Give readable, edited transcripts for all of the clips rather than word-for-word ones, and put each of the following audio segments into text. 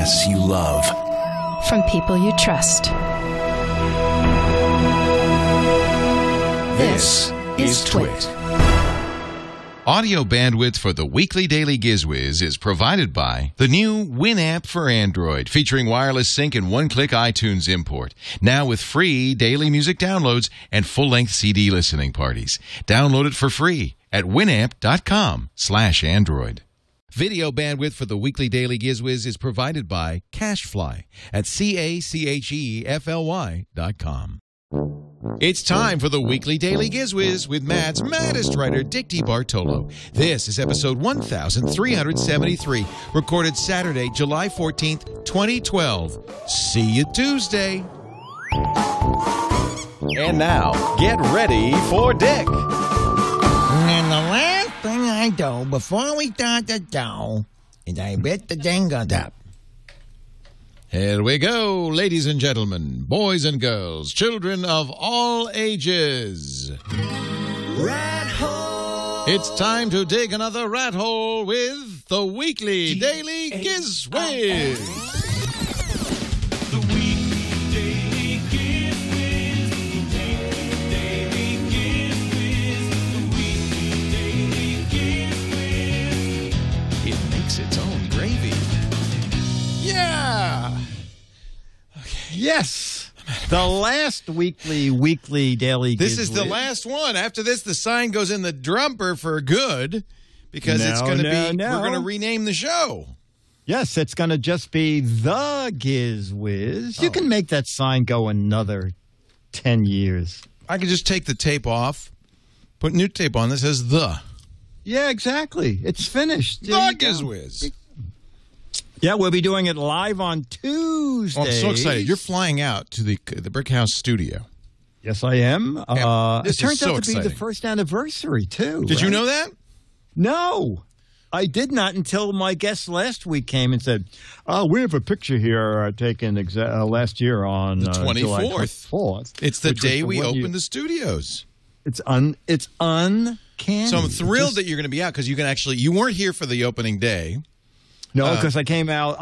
podcasts you love. From people you trust. This is TWiT. Audio bandwidth for the weekly Daily GizWiz is provided by the new Winamp for Android, featuring wireless sync and one-click iTunes import. Now with free daily music downloads and full-length CD listening parties. Download it for free at winamp.com/Android. Video bandwidth for the weekly Daily GizWiz is provided by CacheFly at CacheFly.com. It's time for the weekly Daily GizWiz with Mad's maddest writer, Dick DeBartolo. This is episode 1373, recorded Saturday, July 14th, 2012. See you Tuesday. And now, get ready for Dick. And the last thing I do before we start the show is I bet the dingo up. Here we go, ladies and gentlemen, boys and girls, children of all ages. Rat hole. It's time to dig another rat hole with the weekly Daily GizWiz. The weekly Daily GizWiz. Daily GizWiz. The weekly Daily GizWiz. It makes its own gravy. Yeah. Yes. The last weekly Daily This GizWiz. is the last one. After this, the sign goes in the drumper for good because it's going to be, we're going to rename the show. Yes, it's going to just be the GizWiz. You can make that sign go another 10 years. I could just take the tape off, put new tape on that says the. Yeah, exactly. It's finished. The GizWiz. Yeah, we'll be doing it live on Tuesday. Oh, I'm so excited. You're flying out to the Brick House studio. Yes, I am. This it turns is so out to be exciting. the first anniversary, too. Did you know that? No. I did not until my guest last week came and said, we have a picture here taken last year on The 24th. July 24th. It's the which day was we one opened year. the studios. It's uncanny. So I'm thrilled that you're going to be out because you can actually, you weren't here for the opening day. No, because I came out.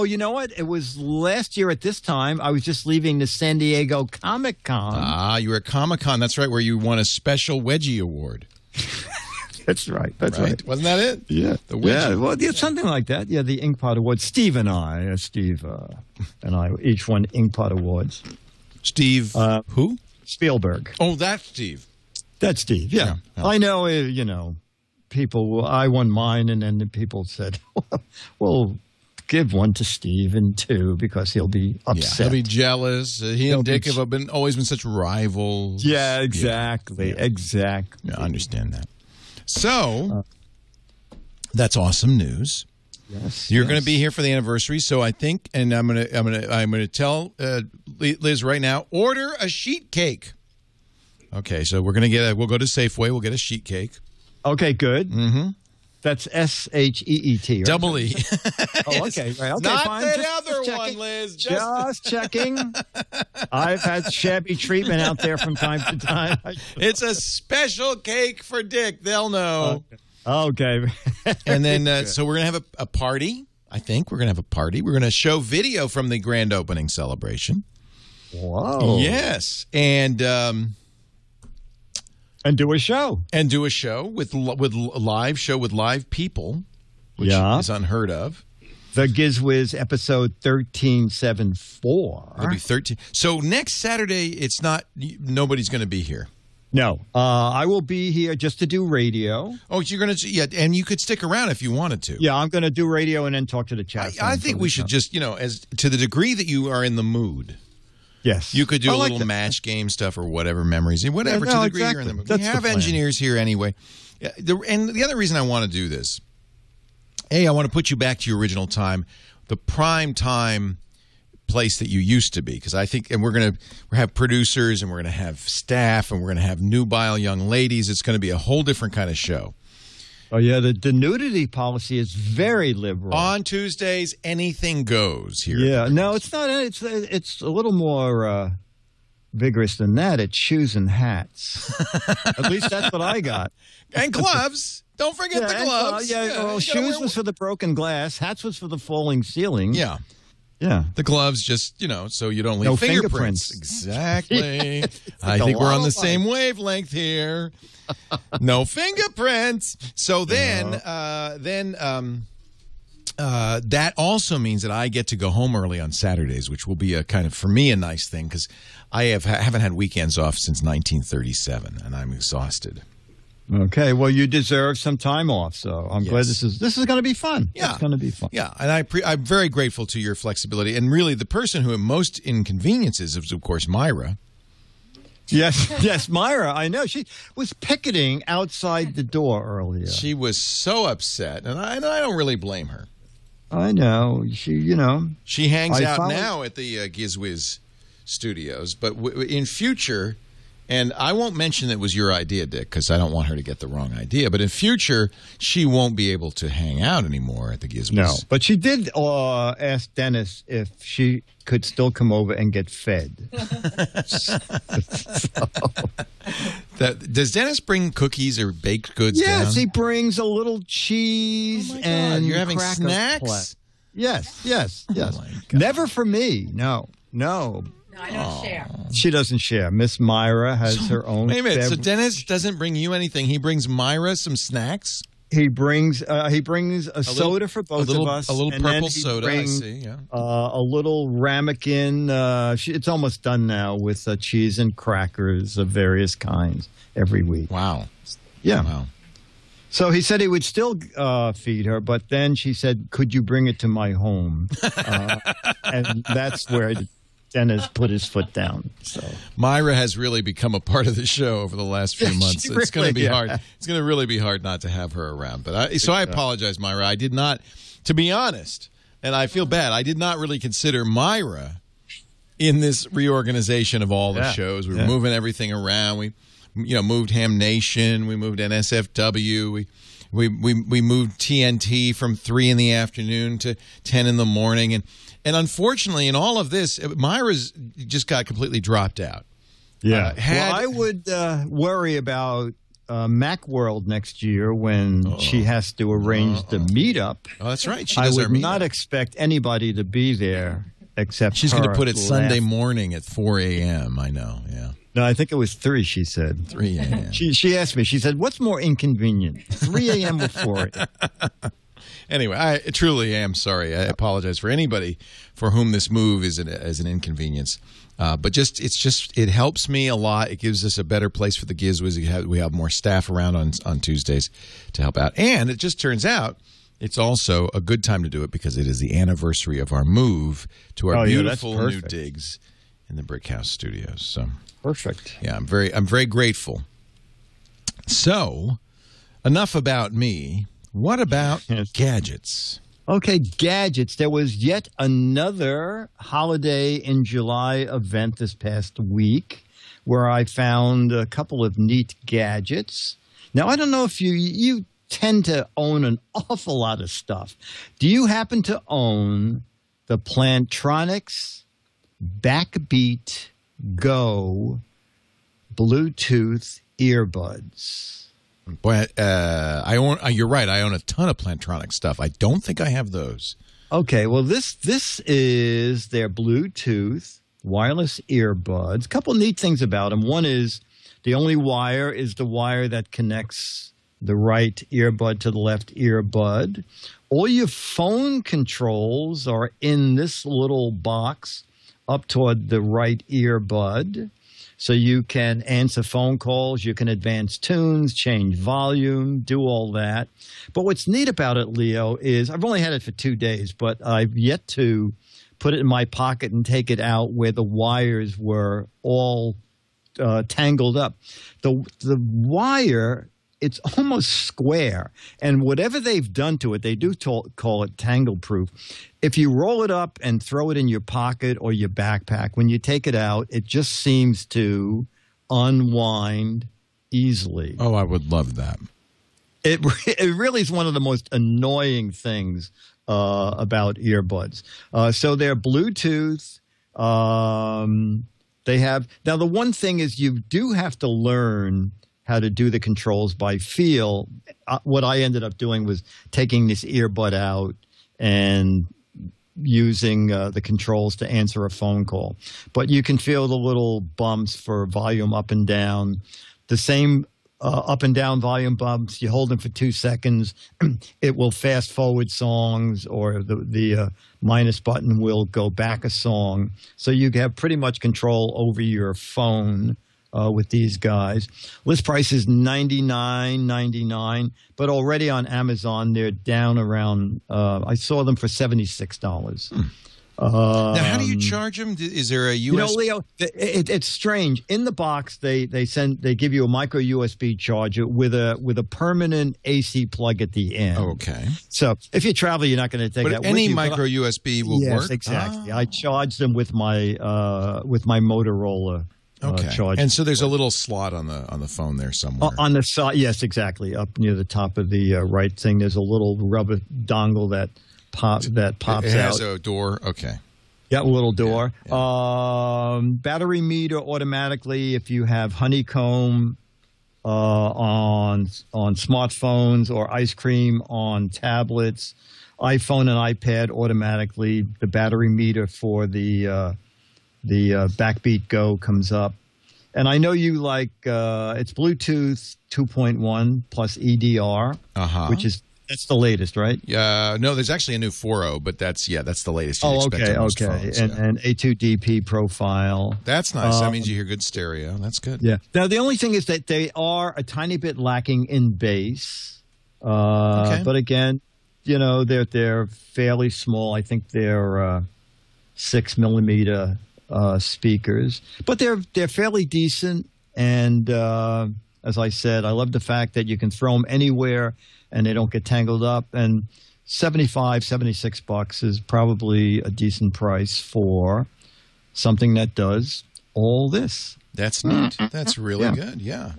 You know what? It was last year at this time. I was just leaving the San Diego Comic-Con. Ah, you were at Comic-Con. That's right, where you won a special Wedgie Award. That's right. That's right. Wasn't that it? Yeah. The Wedgie. Yeah, well, yeah, something like that. Yeah, the Inkpot Award. Steve and I each won Inkpot Awards. Steve, who? Spielberg. Oh, that's Steve. That's Steve, yeah. I know, people, I won mine, and then the people said, well, give one to Steve and two because he'll be upset. Yeah, he'll be jealous. He and Dick have always been such rivals. Yeah, exactly. Yeah. Exactly. Yeah, I understand that. So, that's awesome news. Yes. You're going to be here for the anniversary, so I think, and I'm going to tell Liz right now, order a sheet cake. Okay, so we'll go to Safeway, we'll get a sheet cake. Okay, good. Mm-hmm. That's SHEET, right? Double E. Oh, okay. Right. Okay, Not fine. that Just other checking. one, Liz. Just checking. I've had shabby treatment out there from time to time. It's a special cake for Dick. They'll know. Okay. And then, so we're going to have a party. I think we're going to have a party. We're going to show video from the grand opening celebration. Whoa. Yes. And do a show. And do a show with live show with live people, which is unheard of. The GizWiz episode 1374. It'll be 13. So next Saturday, nobody's going to be here. No. I will be here just to do radio. Oh, you're going to, yeah, and you could stick around if you wanted to. Yeah, I'm going to do radio and then talk to the chat. I think we should just, as to the degree that you are in the mood. Yes. You could do a little match game stuff or whatever, memories, whatever, to the degree you're in the mood. We have engineers here anyway. And the other reason I want to do this, I want to put you back to your original time, the prime time place that you used to be, because I think, and we're going to have producers and we're going to have staff and we're going to have nubile young ladies. It's going to be a whole different kind of show. Oh, yeah, the nudity policy is very liberal. On Tuesdays, anything goes here. Yeah, no, it's not. It's a little more vigorous than that. It's shoes and hats. At least that's what I got. And gloves. Don't forget the gloves. Well, shoes was for the broken glass. Hats was for the falling ceiling. Yeah. Yeah. The gloves just, so you don't leave No fingerprints. fingerprints. Exactly. I a think we're lot on the of same wavelength here. No fingerprints. So that also means that I get to go home early on Saturdays, which will be a kind of, for me, a nice thing because I haven't had weekends off since 1937, and I'm exhausted. Okay, well, you deserve some time off, so I'm glad this is going to be fun. Yeah. It's going to be fun. Yeah, and I'm very grateful to your flexibility. And really, the person who most inconveniences is, of course, Myra. Yes, Myra, I know. She was picketing outside the door earlier. She was so upset, and I don't really blame her. I know. She hangs out now at the GizWiz studios, but in future... And I won't mention it was your idea, Dick, because I don't want her to get the wrong idea. But in future, she won't be able to hang out anymore at the GizWiz. No, but she did ask Dennis if she could still come over and get fed. Does Dennis bring cookies or baked goods down? Yes, he brings a little cheese and you're having cracker snacks? plat. Yes. Oh Never for me. No. No, I don't share. She doesn't share. Miss Myra has her own. Wait a minute. So Dennis doesn't bring you anything. He brings Myra some snacks? He brings a soda for both of us. A little and purple then soda, I see, yeah. A little ramekin. It's almost done now with cheese and crackers of various kinds every week. Wow. Yeah. Wow. So he said he would still feed her, but then she said, could you bring it to my home? And that's where Dennis put his foot down. So Myra has really become a part of the show over the last few months. It's going to be hard. It's going to really be hard not to have her around. But I apologize, Myra. I did not, to be honest, and I feel bad. I did not really consider Myra in this reorganization of all the shows. We were moving everything around. We, moved Ham Nation. We moved NSFW. We moved TNT from 3 in the afternoon to 10 in the morning, and unfortunately, in all of this, Myra's just got completely dropped out. Yeah. I would worry about Macworld next year when she has to arrange the meetup. Oh, that's right. I would not expect anybody to be there except she's going to put it Sunday morning at 4 a.m. I know, yeah. No, I think it was 3, she said. 3 a.m. She asked me, she said, what's more inconvenient, 3 a.m. or 4 a.m.? Anyway, I truly am sorry. I apologize for anybody for whom this move is an inconvenience. But it helps me a lot. It gives us a better place for the GizWiz. We have more staff around on Tuesdays to help out. And it just turns out it's also a good time to do it because it is the anniversary of our move to our beautiful new digs in the Brick House Studios. So perfect. Yeah, I'm very grateful. So, enough about me. What about gadgets? Okay, gadgets. There was yet another holiday in July event this past week where I found a couple of neat gadgets. Now, I don't know if you tend to own an awful lot of stuff. Do you happen to own the Plantronics BackBeat Go Bluetooth earbuds? Boy, you're right. I own a ton of Plantronics stuff. I don't think I have those. Okay, well, this is their Bluetooth wireless earbuds. A couple neat things about them. One is the only wire is the wire that connects the right earbud to the left earbud. All your phone controls are in this little box up toward the right earbud. So you can answer phone calls, you can advance tunes, change volume, do all that. But what's neat about it, Leo, is I've only had it for 2 days, but I've yet to put it in my pocket and take it out where the wires were all tangled up. The wire, it's almost square, and whatever they've done to it, they do call it tangle-proof. If you roll it up and throw it in your pocket or your backpack, when you take it out, it just seems to unwind easily. Oh, I would love that. It really is one of the most annoying things about earbuds. So they're Bluetooth. They have now. The one thing is you do have to learn how to do the controls by feel. What I ended up doing was taking this earbud out and using the controls to answer a phone call. But you can feel the little bumps for volume up and down. The same up and down volume bumps. You hold them for 2 seconds. It will fast forward songs, or the minus button will go back a song. So you have pretty much control over your phone with these guys. List price is $99.99, but already on Amazon they're down around. I saw them for $76. Now, how do you charge them? Is there a US? Leo, it's strange. In the box, they give you a micro USB charger with a permanent AC plug at the end. Okay. So if you travel, you're not going to take that. Any with you, micro USB will work. Yes, exactly. I charge them with my Motorola. Charge. And so there's a little slot on the phone there somewhere. On the side, yes, exactly. Up near the top of the right thing, there's a little rubber dongle that pops it has out. A door. Okay. Yeah, a little door. Yeah. Battery meter automatically if you have honeycomb on smartphones, or ice cream on tablets, iPhone and iPad automatically. The battery meter for the BackBeat Go comes up. And I know you like it's Bluetooth 2.1 plus EDR, that's the latest, right? Yeah, no, there's actually a new 4.0, but that's the latest. Okay. And A2DP profile. That's nice. That means you hear good stereo. That's good. Yeah. Now the only thing is that they are a tiny bit lacking in bass. But again, they're fairly small. I think they're 6 millimeter speakers, but they're fairly decent. And as I said, I love the fact that you can throw them anywhere and they don't get tangled up. And $76 is probably a decent price for something that does all this. That's neat. That's really good. Yeah.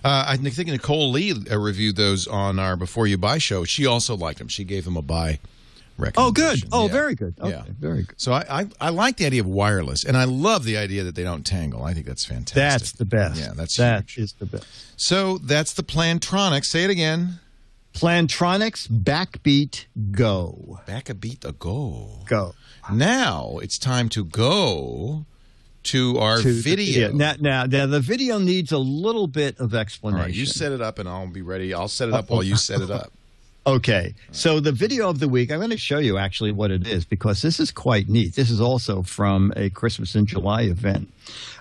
I think Nicole Lee reviewed those on our Before You Buy show. She also liked them. She gave them a buy. Oh, good. Oh, very good. Okay, very good. So I like the idea of wireless, and I love the idea that they don't tangle. I think that's fantastic. That's the best. Yeah, that is the best. So that's the Plantronics. Say it again. Plantronics BackBeat Go. BackBeat Go. Go. Now it's time to go to our video. Now, the video needs a little bit of explanation. All right, you set it up, and I'll be ready. I'll set it up while you set it up. Okay, so the video of the week, I'm going to show you actually what it is, because this is quite neat. This is also from a Christmas in July event.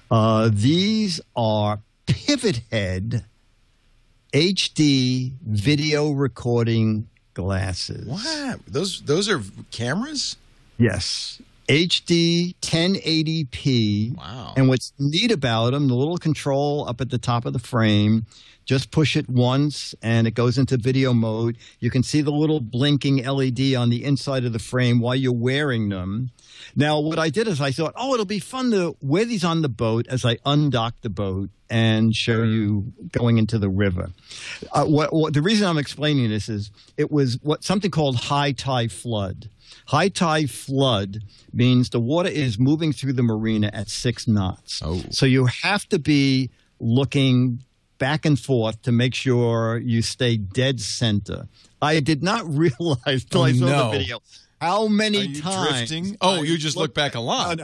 These are Pivothead HD video recording glasses. What? Those are cameras? Yes. HD 1080p. Wow. And what's neat about them, the little control up at the top of the frame, just push it once and it goes into video mode. You can see the little blinking LED on the inside of the frame while you're wearing them. Now, what I did is I thought, it'll be fun to wear these on the boat as I undock the boat and show you going into the river. The reason I'm explaining this is it was something called high tide flood. High tide flood means the water is moving through the marina at 6 knots. Oh. So you have to be looking back and forth to make sure you stay dead center. I did not realize till I saw the video how many times. Drifting? Oh, you just look back a lot.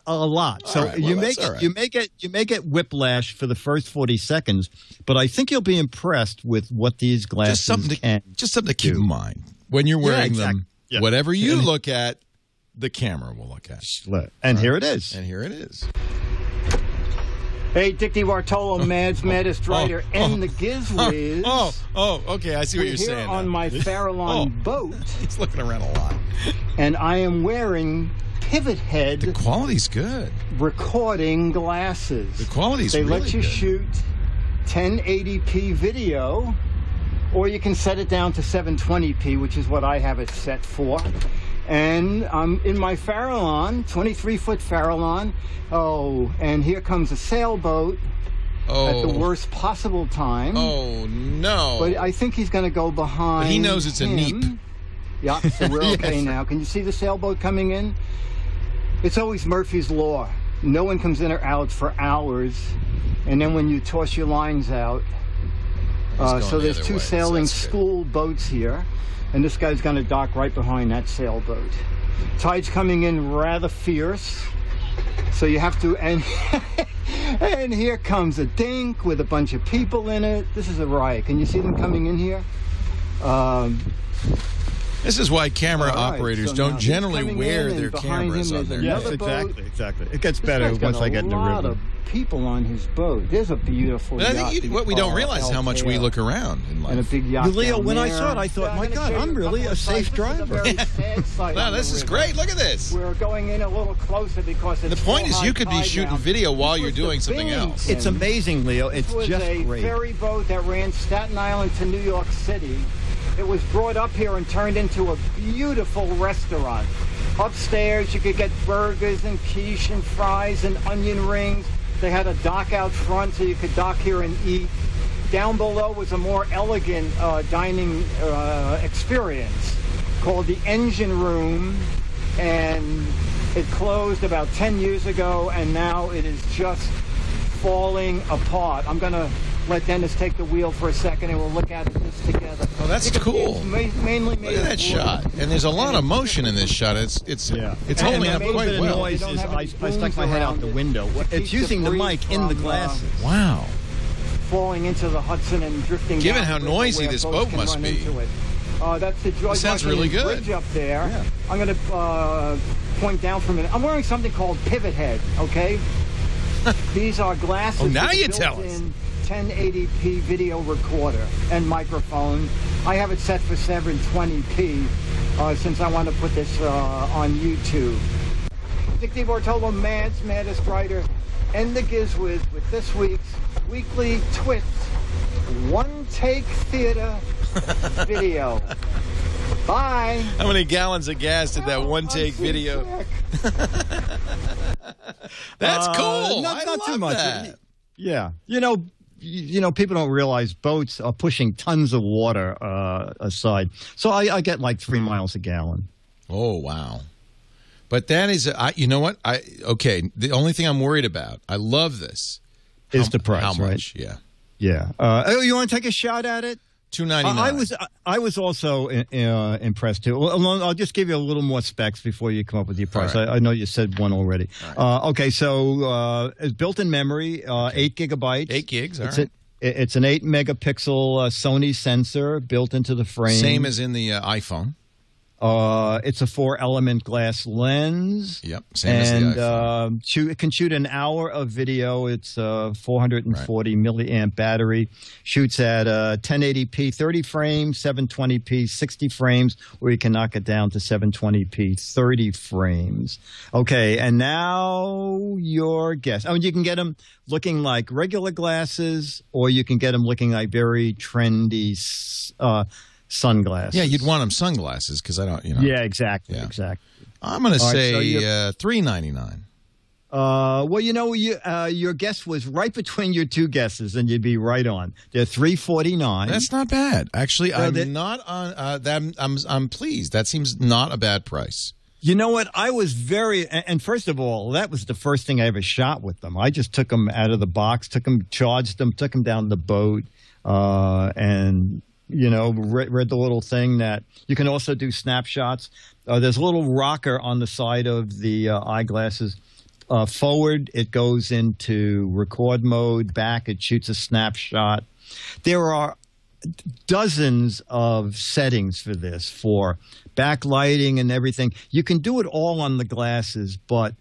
A lot. So right, well, you make it whiplash for the first 40 seconds, but I think you'll be impressed with what these glasses can just something to keep in mind when you're wearing them. Yeah. Whatever you look at, the camera will look at. And here it is. And here it is. Hey, Dick DeBartolo, Mads Maddest writer, and the GizWiz. Okay, I see what you're saying. We're here on my Farallon boat. He's looking around a lot. And I am wearing Pivothead. The quality's good. Recording glasses. The quality's really good. They let you good. shoot 1080p video, or you can set it down to 720p, which is what I have it set for. And I'm in my Farallon, 23-foot Farallon. Oh, and here comes a sailboat at the worst possible time. Oh, no. But I think he's going to go behind. But he knows it's a neep. Yeah, so we're okay now. Can you see the sailboat coming in? It's always Murphy's Law. No one comes in or out for hours. And then when you toss your lines out, so there's 2 sailing school boats here. and this guy's going to dock right behind that sailboat. Tide's coming in rather fierce, so you have to, and here comes a dink with a bunch of people in it. This is a riot. Can you see them coming in here? This is why camera operators don't generally wear their cameras on their Yes, exactly. It gets better once I get in the river. A lot of people on his boat. There's a beautiful But I yacht. think what we don't realize is how much we look around in life. And a big yacht. Leo, down when I there. saw it, I thought, my I'm gonna God, show you I'm really couple a of safe sites. driver. This is a very sad sight Wow, on the this is river. great. Look at this. We're going in a little closer because it's The point full is you high could be tide shooting now. video while This you're was doing the something else. Binghamton. It's amazing, Leo. It's This was just a great. ferry boat that ran Staten Island to New York City. It was brought up here and turned into a beautiful restaurant. Upstairs, you could get burgers and quiche and fries and onion rings. They had a dock out front so you could dock here and eat. Down below was a more elegant dining experience called the Engine Room, and it closed about 10 years ago, and now it is just falling apart. I'm going to let Dennis take the wheel for a second, and we'll look at this together. Oh, that's cool. It's mainly made Look at of that wood. shot. And there's a lot of motion in this shot. It's holding up a little quite bit of well. noise They don't is have I any stuck my booms head out around the it window. to It's keep using the debris mic in the from, glasses. Wow. falling into the Hudson and drifting Given down how the river noisy where this boats boat can must run be. into it. That's the George sounds Washington really good. Bridge up there. Yeah. I'm going to point down for a minute. I'm wearing something called Pivothead, okay? These are glasses Oh, now with a you tell us. built-in 1080p video recorder and microphone. I have it set for 720p since I want to put this on YouTube. Dick DeBartolo, Man's Maddest Writer, and the GizWiz with this week's weekly TWiT One Take Theater video. Bye. How many gallons of gas did that one take I'm video? sick. That's cool. Not I too love much. that. Yeah. You know, people don't realize boats are pushing tons of water aside. So I get like 3 miles a gallon. Oh, wow. But that is, you know what? Okay, the only thing I'm worried about, I love this. Is the price, How right? much? Yeah. Yeah. You want to take a shot at it? $299. I was also impressed too. Well, I'll just give you a little more specs before you come up with your price. All right. I know you said one already. All Okay, so it's built-in memory, 8 gigabytes. 8 gigs, all It's right. It's an 8 megapixel Sony sensor built into the frame. Same as in the iPhone. It's a 4-element glass lens. Yep, same as the iPhone. It can shoot an hour of video. It's a 440 milliamp battery. Shoots at 1080p 30 frames, 720p 60 frames, or you can knock it down to 720p 30 frames. Okay, and now your guess. I mean, you can get them looking like regular glasses, or you can get them looking like very trendy sunglasses. Yeah, you'd want them sunglasses because I don't, Yeah, exactly, Yeah. exactly. I'm going to All right, say so $399. Well, you know, your guess was right between your two guesses, and you'd be right on. They're $349. That's not bad. Actually, No, I'm not on that. I'm pleased. That seems not a bad price. You know what? I was and first of all, that was the first thing I ever shot with them. I just took them out of the box, charged them, took them down the boat, and you know, read the little thing that you can also do snapshots. There's a little rocker on the side of the eyeglasses. Forward, it goes into record mode. Back, it shoots a snapshot. There are dozens of settings for this, for backlighting and everything. You can do it all on the glasses, but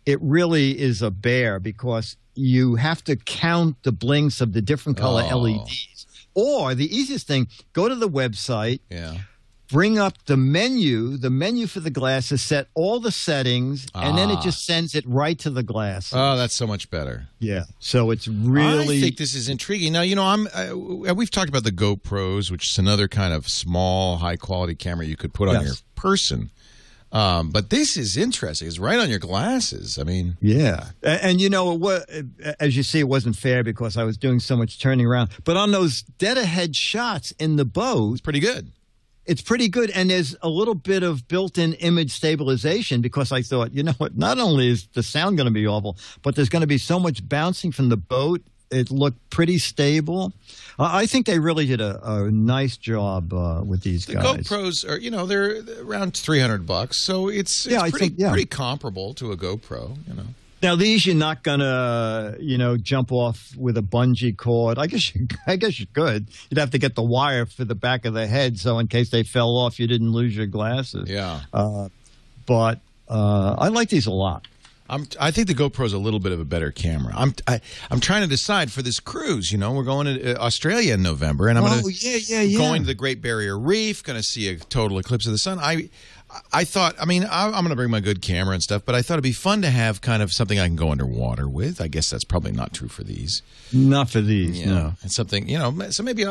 it really is a bear because you have to count the blinks of the different color LEDs. Or the easiest thing, go to the website, bring up the menu for the glasses, set all the settings, and then it just sends it right to the glasses. Oh, that's so much better. Yeah, so it's really... I think this is intriguing. Now, you know, we've talked about the GoPros, which is another kind of small, high-quality camera you could put on your person. But this is interesting. It's right on your glasses. I mean... Yeah. And you know, as you see, it wasn't fair because I was doing so much turning around. But on those dead-ahead shots in the boat... It's pretty good. It's pretty good, and there's a little bit of built-in image stabilization because I thought, you know what, not only is the sound going to be awful, but there's going to be so much bouncing from the boat It looked pretty stable. I think they really did a nice job with these guys. The GoPros are, they're around $300, so it's pretty comparable to a GoPro. Now these you're not gonna jump off with a bungee cord. I guess you could. You'd have to get the wire for the back of the head, so in case they fell off, you didn't lose your glasses. Yeah. But I like these a lot. I think the GoPro is a little bit of a better camera. I'm trying to decide for this cruise. We're going to Australia in November, and I'm going to the Great Barrier Reef. Going to see a total eclipse of the sun. I thought, I'm going to bring my good camera and stuff, but I thought it'd be fun to have kind of something I can go underwater with. I guess that's probably not true for these. Not for these, no. And something, so maybe,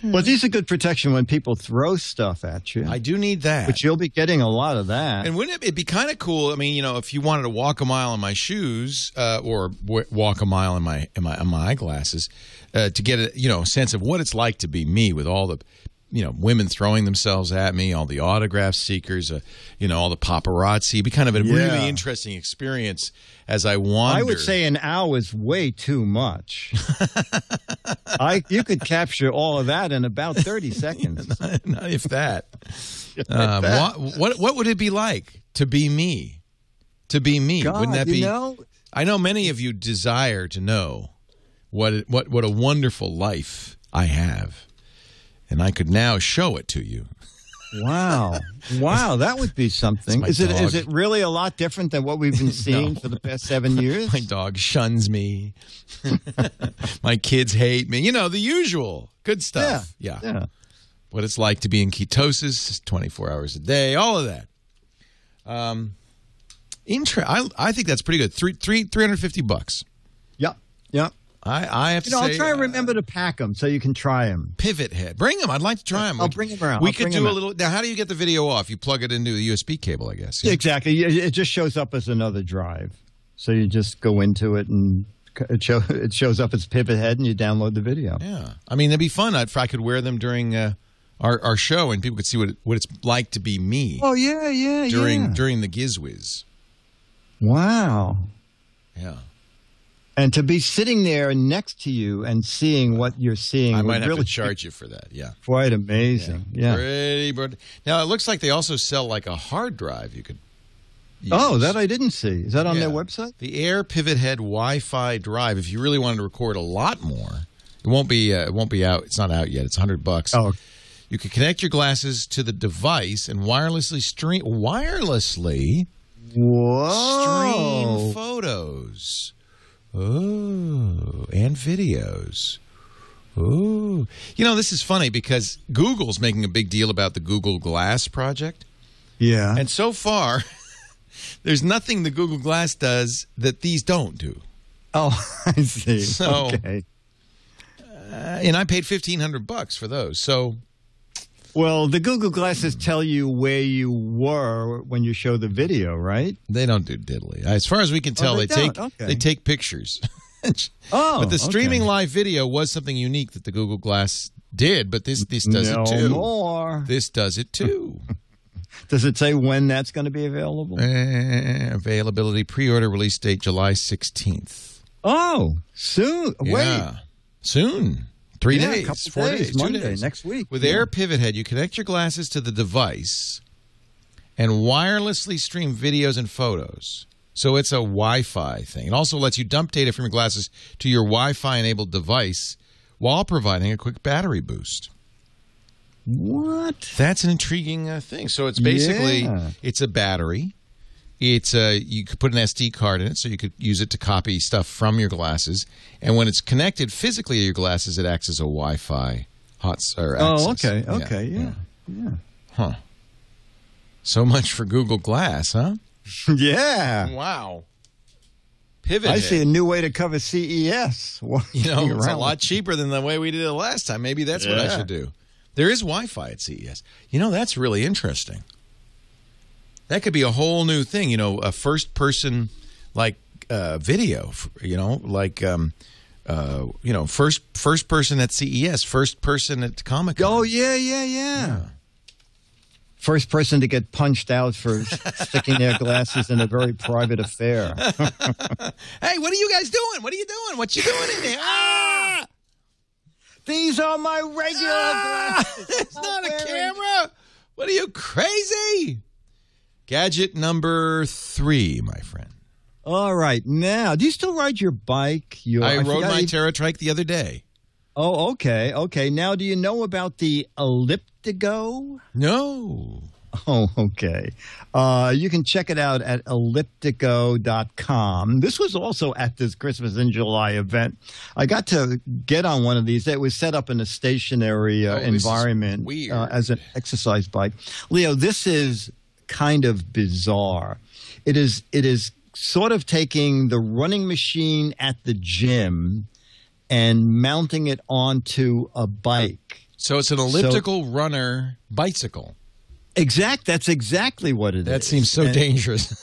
Well, these are good protection when people throw stuff at you. I do need that. But you'll be getting a lot of that. And wouldn't it be kind of cool? If you wanted to walk a mile in my shoes or walk a mile in my eyeglasses to get a sense of what it's like to be me with all the women throwing themselves at me, all the autograph seekers, all the paparazzi. It'd be kind of a really interesting experience as I wander. I would say an hour is way too much. You could capture all of that in about 30 seconds. Not if that. What would it be like to be me? To be me. God, wouldn't that be? I know many of you desire to know what a wonderful life I have. And I could now show it to you. Wow, that would be something. Is it really a lot different than what we've been seeing for the past 7 years? My dog shuns me. My kids hate me. The usual good stuff. Yeah. What it's like to be in ketosis 24 hours a day. All of that. I think that's pretty good. $350. Yeah. I have to say, I'll try and remember to pack them so you can try them. Pivothead. Bring them. I'd like to try them. I'll bring them around. We could do a little. Now, how do you get the video off? You plug it into the USB cable, I guess. Yeah, exactly. It just shows up as another drive. So you just go into it and it shows up as Pivothead and you download the video. Yeah. It'd be fun if I could wear them during our show and people could see what it's like to be me. Oh, yeah. During the GizWiz. Wow. Yeah. And to be sitting there next to you and seeing what you're seeing. I might have to charge you for that, yeah. Quite amazing, yeah. Pretty good. Now, it looks like they also sell like a hard drive you could use. Oh, that I didn't see. Is that on their website? The Air Pivothead Wi-Fi drive. If you really wanted to record a lot more, it won't be out. It's not out yet. It's $100. Oh. You could connect your glasses to the device and wirelessly stream photos. Oh, and videos. Oh. This is funny because Google's making a big deal about the Google Glass project. Yeah. And so far, there's nothing the Google Glass does that these don't do. Oh, I see. So, okay. And I paid $1,500 for those. So, well, the Google Glasses tell you where you were when you show the video, right? They don't do diddly. As far as we can tell, they take pictures. But the streaming live video was something unique that the Google Glass did, but this does it too. More. This does it too. Does it say when that's going to be available? Availability, pre-order, release date, July 16th. Oh, soon. Yeah. Wait. Soon. 3 days, 4 days, Monday, 2 days. next week. With Air Pivothead, you connect your glasses to the device and wirelessly stream videos and photos. So it's a Wi-Fi thing. It also lets you dump data from your glasses to your Wi-Fi-enabled device while providing a quick battery boost. What? That's an intriguing thing. So it's basically it's a battery. It's you could put an SD card in it, so you could use it to copy stuff from your glasses. And when it's connected physically to your glasses, it acts as a Wi-Fi access. Oh, okay, yeah. Huh. So much for Google Glass, huh? Yeah. Wow. Pivothead. I see a new way to cover CES. It's a lot cheaper than the way we did it last time. Maybe that's what I should do. There is Wi-Fi at CES. That's really interesting. That could be a whole new thing, a first-person, video, first person at CES, first person at Comic-Con. Oh, yeah. First person to get punched out for sticking their glasses in a very private affair. Hey, what are you guys doing? What are you doing? What you doing in there? Ah! These are my regular glasses. It's not a camera. What are you, crazy? Gadget number 3, my friend. All right. Now, do you still ride your bike? I rode my TerraTrike the other day. Oh, okay. Okay. Now, do you know about the ElliptiGo? No. Oh, okay. You can check it out at ElliptiGo.com. This was also at this Christmas in July event. I got to get on one of these. It was set up in a stationary environment as an exercise bike. Leo, this is kind of bizarre. It is sort of taking the running machine at the gym and mounting it onto a bike. So it's an elliptical runner bicycle. That's exactly what it is. That seems so dangerous.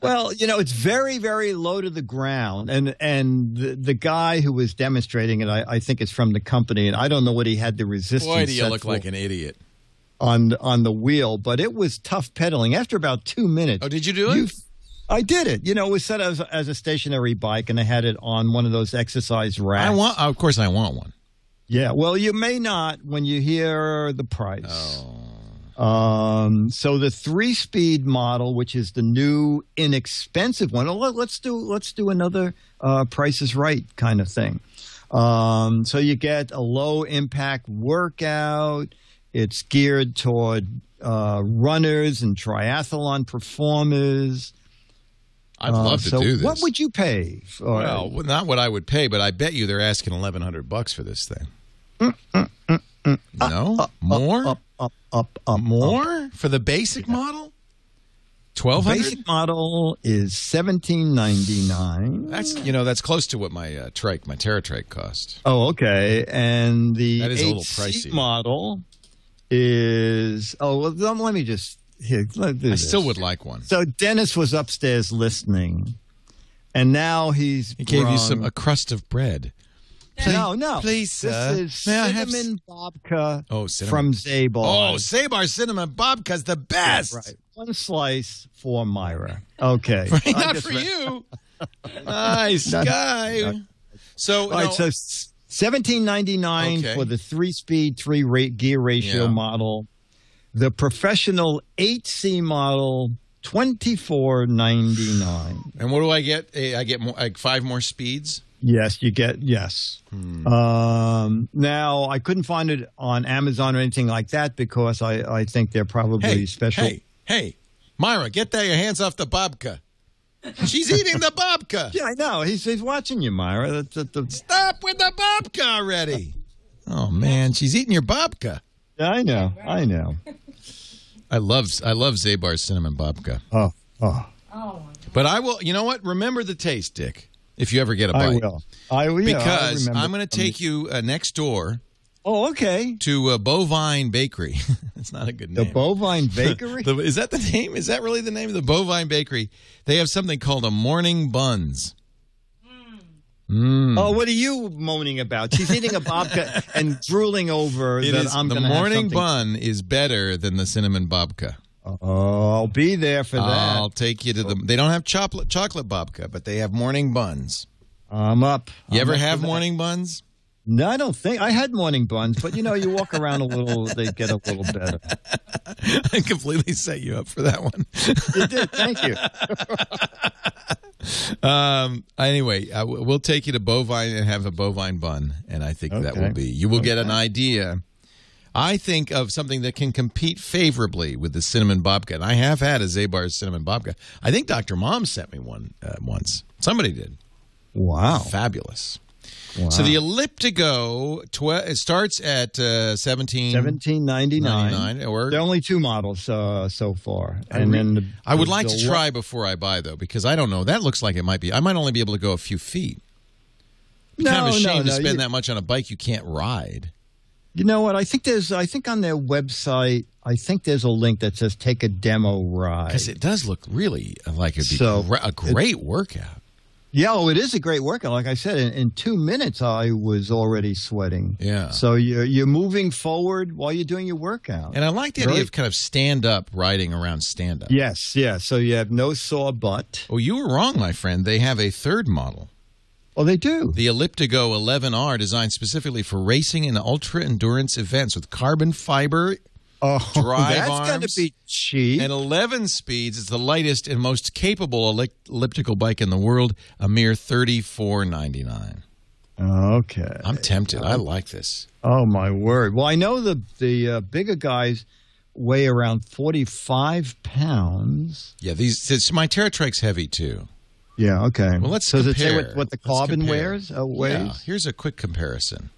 Well, it's very, very low to the ground. And the guy who was demonstrating it, I think it's from the company, and I don't know what he had the resistance. Boy, do you look like an idiot. On the wheel, but it was tough pedaling. After about 2 minutes. Oh, did you do it? I did it. It was set as a stationary bike, and I had it on one of those exercise racks. Of course, I want one. Yeah, well, you may not when you hear the price. Oh. So the 3-speed model, which is the new inexpensive one. Let's do another Price is Right kind of thing. So you get a low impact workout. It's geared toward runners and triathlon performers. I'd love to do this. What would you pay? Well, not what I would pay, but I bet you they're asking $1,100 for this thing. No? More? More? For the basic model? $1,200? The basic model is $1,799. That's close to what my TerraTrike cost. Oh, okay. And the that is a little pricey. Model is let me just I still would like one. So Dennis was upstairs listening, and now he gave you a crust of bread. No, please, sir. This is cinnamon babka from Zabar. Oh, Zabar cinnamon babka's the best. Right, one slice for Myra. Okay, not for you. Nice guy. So, all right, so $1,799 for the 3-speed, 3-gear ratio model. The professional 8C model, $24.99. And what do I get? I get like 5 more speeds. Yes, you get Now I couldn't find it on Amazon or anything like that because I think they're probably special. Hey, Myra, get your hands off the babka. She's eating the babka. Yeah, I know. He's watching you, Myra. Stop with the babka already. Oh man, she's eating your babka. Yeah, I know. I love Zabar's cinnamon babka. Oh. But I will. You know what? Remember the taste, Dick. If you ever get a bite, I will. Because I'm going to take you next door. Oh, okay. To Bovine Bakery. It's not a good name. The Bovine Bakery? Is that the name? Is that really the name of the Bovine Bakery? They have something called a morning buns. Oh, what are you moaning about? She's eating a babka and drooling over the morning bun is better than the cinnamon babka. Oh, I'll be there for that. I'll take you to they don't have chocolate babka, but they have morning buns. I'm up. You ever have morning buns? No, I don't think. I had morning buns, but you walk around a little, they get a little better. I completely set you up for that one. You did. Thank you. Anyway, we'll take you to Bovine and have a bovine bun, and I think that will be. You will get an idea. I think of something that can compete favorably with the cinnamon babka, and I have had a Zabar's cinnamon babka. I think Dr. Mom sent me one once. Somebody did. Wow. Fabulous. Wow. So the ElliptiGo it starts at $17.99. There are only 2 models so far. I would like to try before I buy, though, because I don't know. That looks like it might be. I might only be able to go a few feet. It's kind of a shame to spend that much on a bike you can't ride. You know what? I think on their website, there's a link that says take a demo ride. Because it does look really like it'd be a great workout. Yeah, it is a great workout. Like I said, in 2 minutes, I was already sweating. Yeah. So you're moving forward while you're doing your workout. And I like the idea of kind of stand-up riding around stand-up. Yes, yeah. So you have no sore butt. Oh, you were wrong, my friend. They have a third model. Oh, they do? The ElliptiGo 11R, designed specifically for racing and ultra-endurance events with carbon fiber drive that's arms. going to be cheap. And 11 speeds. It's the lightest and most capable elliptical bike in the world, a mere $34.99. Okay. I'm tempted. I like this. Oh, my word. Well, I know the bigger guys weigh around 45 pounds. Yeah, my TerraTrike's heavy, too. Yeah, okay. Well, let's Does compare. it say what the carbon weighs? Yeah, here's a quick comparison.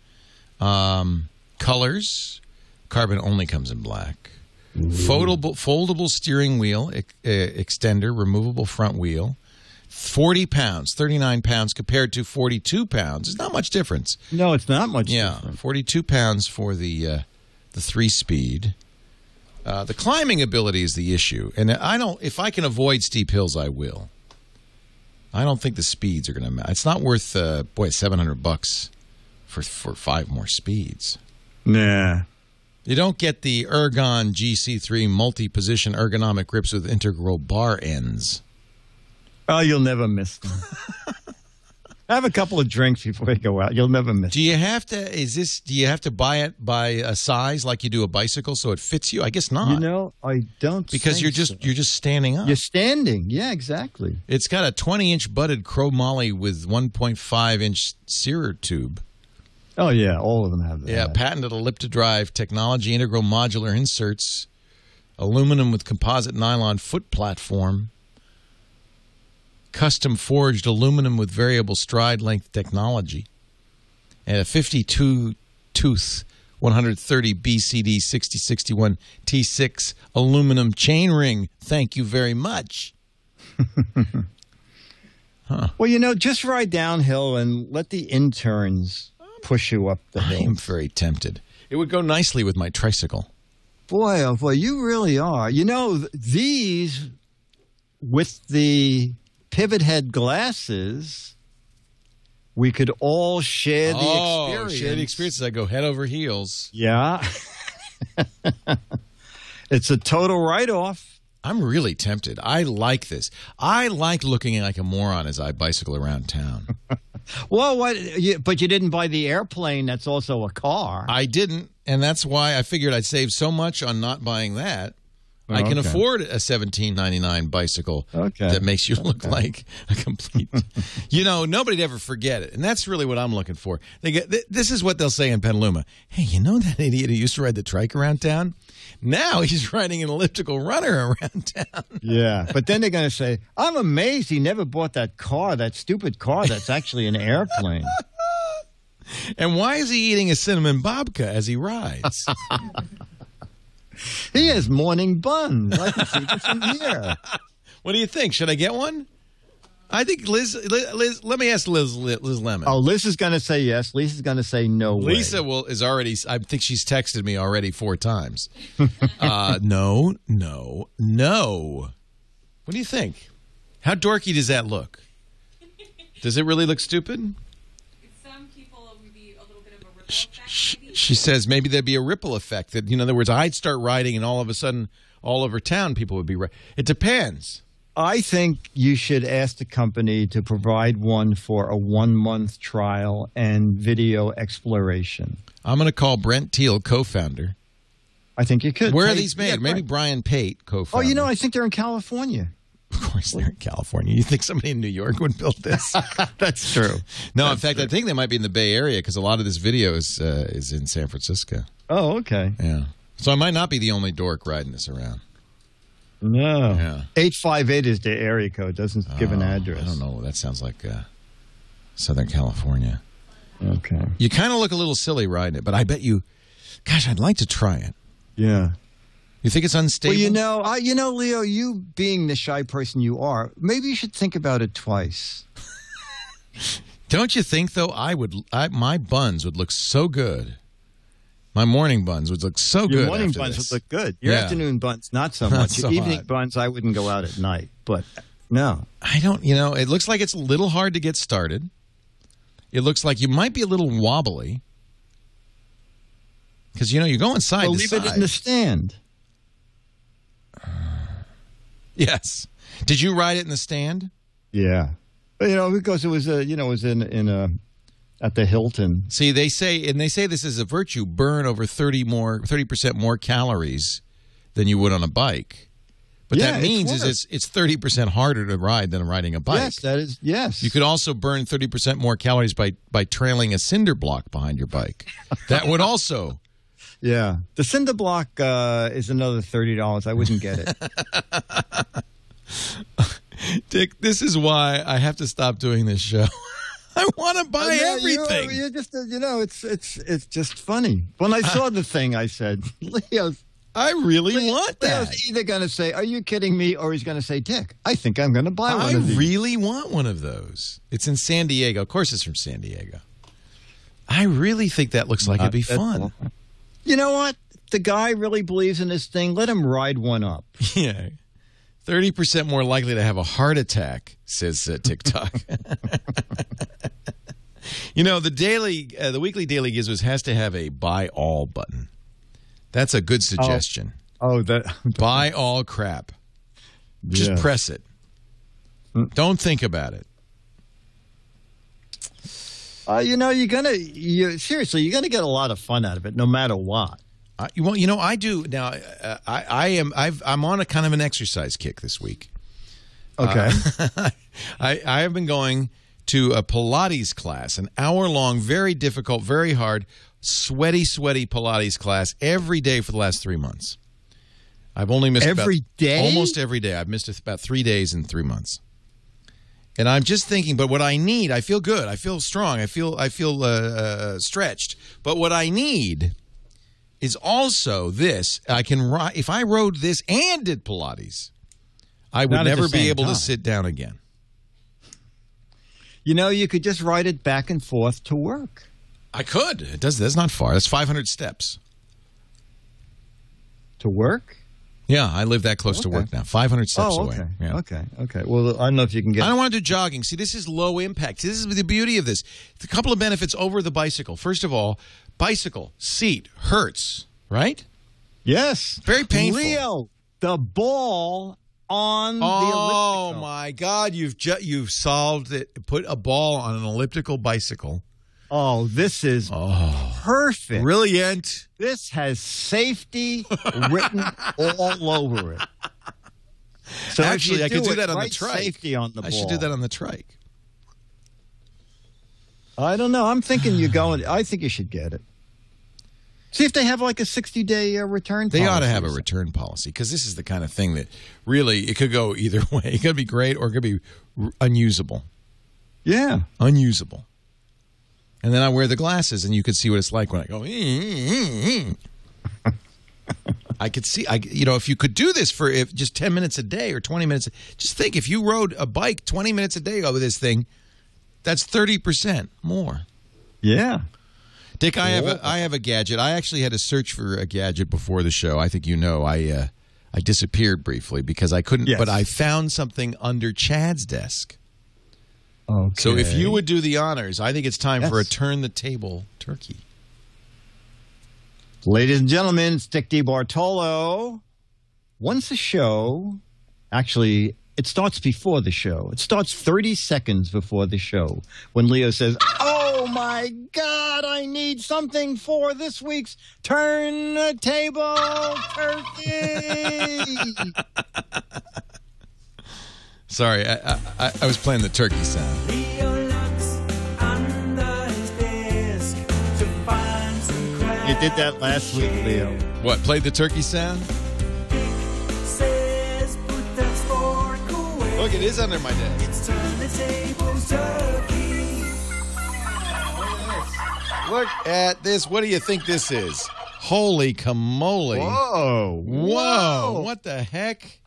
Colors. Carbon only comes in black. Foldable steering wheel extender, removable front wheel. 40 pounds, 39 pounds compared to 42 pounds. It's not much difference. No, it's not much difference. Yeah, 42 pounds for the 3-speed. The climbing ability is the issue, and if I can avoid steep hills, I will. I don't think the speeds are going to matter. It's not worth $700 for 5 more speeds. Nah. You don't get the Ergon GC3 multi-position ergonomic grips with integral bar ends. Oh, you'll never miss them. Have a couple of drinks before you go out. You'll never miss. Do you have to buy it by a size like you do a bicycle so it fits you? I guess not. You know, I don't. Because you're just standing up. You're standing. Yeah, exactly. It's got a 20-inch butted chromoly with 1.5-inch sear tube. Oh yeah, all of them have that. Yeah, patented ElliptiDrive technology, integral modular inserts, aluminum with composite nylon foot platform. Custom forged aluminum with variable stride length technology, and a 52-tooth 130 BCD 6061 T6 aluminum chain ring. Thank you very much. Well, you know, just ride downhill and let the interns push you up the hill. I'm very tempted. It would go nicely with my tricycle. Boy, oh boy, you really are. You know, these with the Pivothead glasses, we could all share the experience. Share the experience. I go head over heels. Yeah. It's a total write-off. I'm really tempted. I like this. I like looking like a moron as I bicycle around town. Well, but you didn't buy the airplane that's also a car. I didn't, and that's why I figured I'd save so much on not buying that. I can afford a $17.99 bicycle that makes you look like a complete... You know, nobody'd ever forget it, and that's really what I'm looking for. This is what they'll say in Petaluma. Hey, you know that idiot who used to ride the trike around town? Now he's riding an elliptical runner around town. Yeah, but then they're going to say, I'm amazed he never bought that car, that stupid car that's actually an airplane. And why is he eating a cinnamon babka as he rides? He has morning buns. I can see this from here. What do you think? Should I get one? I think Liz, let me ask Liz Lemon. Oh, Liz is going to say yes. Lisa's going to say no way. Lisa is already, I think she's texted me already 4 times. No. What do you think? How dorky does that look? Does it really look stupid? Some people would be a little bit of a ripple effect. She says maybe there'd be a ripple effect. That, in other words, I'd start riding and all of a sudden all over town people would be riding. It depends. I think you should ask the company to provide one for a 1-month trial and video exploration. I'm going to call Brent Teal, co-founder. I think you could. Where are these made? Yeah, maybe Brian Pate, co-founder. Oh, you know, I think they're in California. Of course they're in California. You think somebody in New York would build this? That's true. No, in fact, I think they might be in the Bay Area because a lot of this video is in San Francisco. Oh, okay. Yeah. So I might not be the only dork riding this around. No. Yeah. 858 is the area code. Doesn't give an address. I don't know. That sounds like Southern California. Okay. You kind of look a little silly riding it, but I bet you, gosh, I'd like to try it. Yeah. You think it's unstable? Well, you know, Leo, you being the shy person you are, maybe you should think about it twice. Don't you think, though, my buns would look so good. My morning buns would look so good. Your morning buns would look good. Your afternoon buns, not so much. Your evening buns, I wouldn't go out at night. But No. I don't, it looks like it's a little hard to get started. It looks like you might be a little wobbly. Because, you're going side to leave side. it in the stand. Yes. Did you ride it in the stand? Yeah. But, because it was, at the Hilton. See, they say this is a virtue, burn over 30% more calories than you would on a bike. But that means it's 30% harder to ride than riding a bike. Yes, that is, yes. You could also burn 30% more calories by trailing a cinder block behind your bike. That would also. Yeah. The cinder block is another $30. I wouldn't get it. Dick, this is why I have to stop doing this show. I want to buy everything. You're just, it's just funny. When I saw the thing, I said, Leo's. I really want that. Leo's either going to say, "Are you kidding me?" or he's going to say, "Dick, I think I'm going to buy one of these." I really want one of those. It's in San Diego. Of course, it's from San Diego. I really think that looks like it'd be fun. You know what? The guy really believes in this thing. Let him ride one up. Yeah. 30% more likely to have a heart attack, says TikTok. The weekly Daily GizWiz has to have a buy all button. That's a good suggestion. Buy all crap. Just press it. Don't think about it. You're gonna get a lot of fun out of it, no matter what. I do now. I'm on a kind of an exercise kick this week. Okay, I have been going to a Pilates class, an hour-long, very difficult, very hard, sweaty Pilates class every day for the last 3 months. I've only missed almost every day. I've missed about 3 days in 3 months. And I'm just thinking, but what I need, I feel good, I feel strong, I feel stretched. But what I need is also this. I can ride. If I rode this and did Pilates, I would never be able to sit down again. You could just ride it back and forth to work. I could. That's not far. That's 500 steps. To work? Yeah, I live that close to work now. 500 steps away. Yeah. Okay. Well, I don't know if you can get. I don't want to do jogging. See, this is low impact. This is the beauty of this. A couple of benefits over the bicycle. First of all, bicycle seat hurts, right? Yes. Very painful. Leo, the ball on the elliptical. Oh my God! You've solved it. Put a ball on an elliptical bicycle. Oh, this is perfect. Brilliant. This has safety written all over it. So actually, I could do that on the trike. Safety on the ball. I should do that on the trike. I don't know. I'm thinking you're going. I think you should get it. See if they have like a 60-day return policy. They ought to have a return policy because this is the kind of thing that really, it could go either way. It could be great or it could be unusable. Yeah. Unusable. And then I wear the glasses and you could see what it's like when I go, I could see, if you could do this for just 10 minutes a day or 20 minutes, just think if you rode a bike 20 minutes a day over this thing, that's 30% more. Yeah. Dick, I have a gadget. I actually had to search for a gadget before the show. I think I disappeared briefly because I couldn't, but I found something under Chad's desk. Okay. So if you would do the honors, I think it's time for a turn-the-table turkey. Ladies and gentlemen, it's Dick DeBartolo. Once a show, actually, it starts before the show. It starts 30 seconds before the show when Leo says, "Oh, my God, I need something for this week's turn-the-table turkey." Sorry, I was playing the turkey sound. Leo looks under his desk to find some cracks. You did that last week, Leo. What, played the turkey sound? Says put the fork away. Look, it is under my desk. It's turn the tables turkey. Look at this. What do you think this is? Holy camole. Whoa. Whoa. What the heck?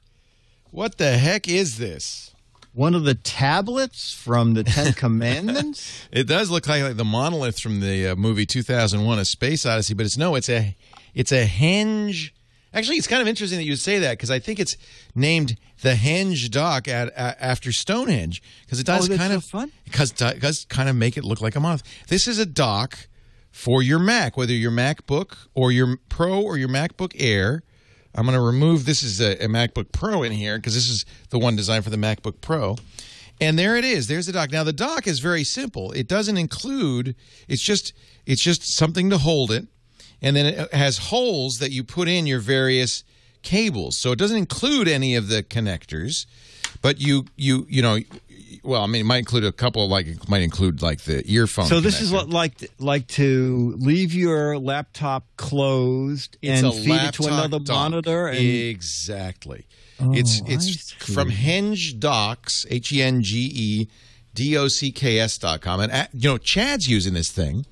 What the heck is this? One of the tablets from the Ten Commandments? It does look like the monolith from the movie 2001: A Space Odyssey, but it's a Henge. Actually, it's kind of interesting that you say that because I think it's named the Henge Dock after Stonehenge because it does kind of fun. Because it does kind of make it look like a monolith. This is a dock for your Mac, whether your MacBook or your Pro or your MacBook Air. I'm going to remove this is a MacBook Pro in here because this is the one designed for the MacBook Pro. And there it is. There's the dock. Now the dock is very simple. It doesn't include. It's just something to hold it. And then it has holes that you put in your various cables. So it doesn't include any of the connectors, but you know, well, I mean, it might include a couple, like it might include like the earphone. So this is what like to leave your laptop closed and feed it to another monitor. And... Exactly. Oh, it's from Henge Docks, HengeDocks.com, and you know, Chad's using this thing.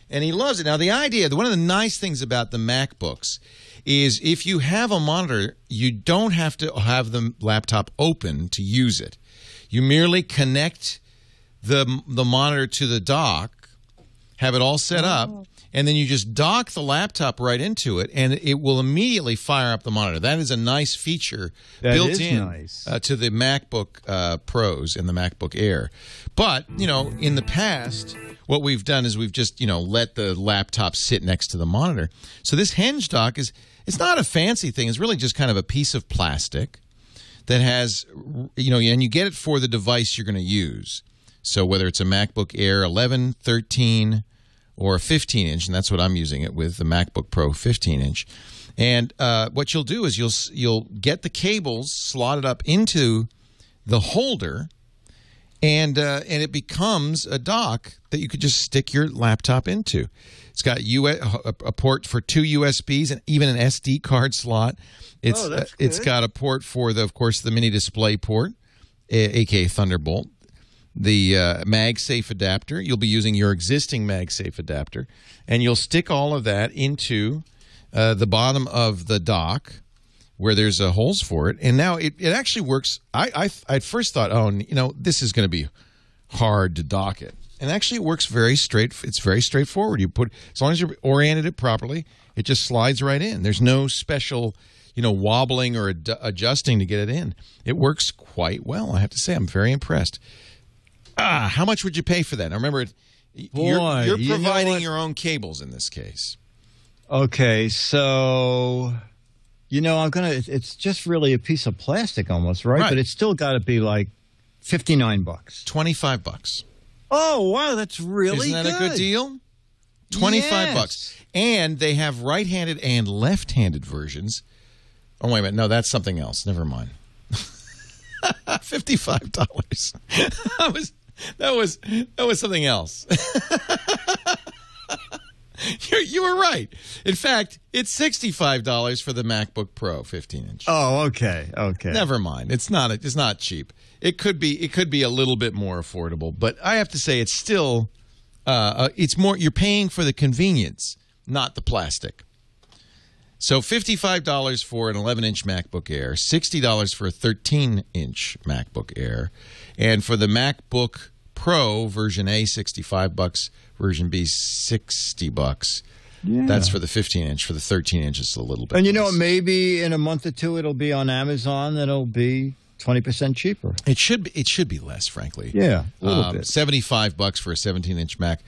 And he loves it. Now, the idea, one of the nice things about the MacBooks is if you have a monitor, you don't have to have the laptop open to use it. You merely connect the monitor to the dock, have it all set up, and then you just dock the laptop right into it, and it will immediately fire up the monitor. That is a nice feature built in to the MacBook Pros and the MacBook Air. But, you know, in the past... what we've done is we've just, you know, let the laptop sit next to the monitor. So this Henge dock it's not a fancy thing. It's really just kind of a piece of plastic that has, you know, and you get it for the device you're going to use. So whether it's a MacBook Air 11, 13, or a 15-inch, and that's what I'm using it with, the MacBook Pro 15-inch. And what you'll do is you'll get the cables slotted up into the holder, and it becomes a dock that you could just stick your laptop into. It's got a port for 2 USBs and even an SD card slot. It's got a port for of course the mini display port, aka Thunderbolt. The MagSafe adapter. You'll be using your existing MagSafe adapter, and you'll stick all of that into the bottom of the dock, where there's holes for it, and now it actually works. I first thought, oh, you know, this is going to be hard to dock it, and actually it works very straight. It's very straightforward. You put, as long as you oriented it properly, it just slides right in. There's no special, you know, wobbling or adjusting to get it in. It works quite well. I have to say, I'm very impressed. How much would you pay for that? Now remember, you're providing your own cables in this case. Okay, so. You know, it's just really a piece of plastic almost, right? But it's still got to be like $59. $25. Oh, wow, that's really good. Isn't that a good deal? $25. And they have right-handed and left-handed versions. Oh, wait a minute. No, that's something else. Never mind. $55. That was something else. You were right. In fact, it's $65 for the MacBook Pro 15-inch. Oh, okay. Never mind. It's not cheap. It could be a little bit more affordable, but I have to say it's still it's more. You're paying for the convenience, not the plastic. So $55 for an 11-inch MacBook Air, $60 for a 13-inch MacBook Air, and for the MacBook Pro version A, $65. Version B, $60. Yeah. That's for the 15-inch. For the 13-inch, it's a little bit. And you know, less. maybe in a month or two, it'll be on Amazon. It'll be 20% cheaper. It should be less, frankly. Yeah, a little bit. $75 for a 17-inch Mac.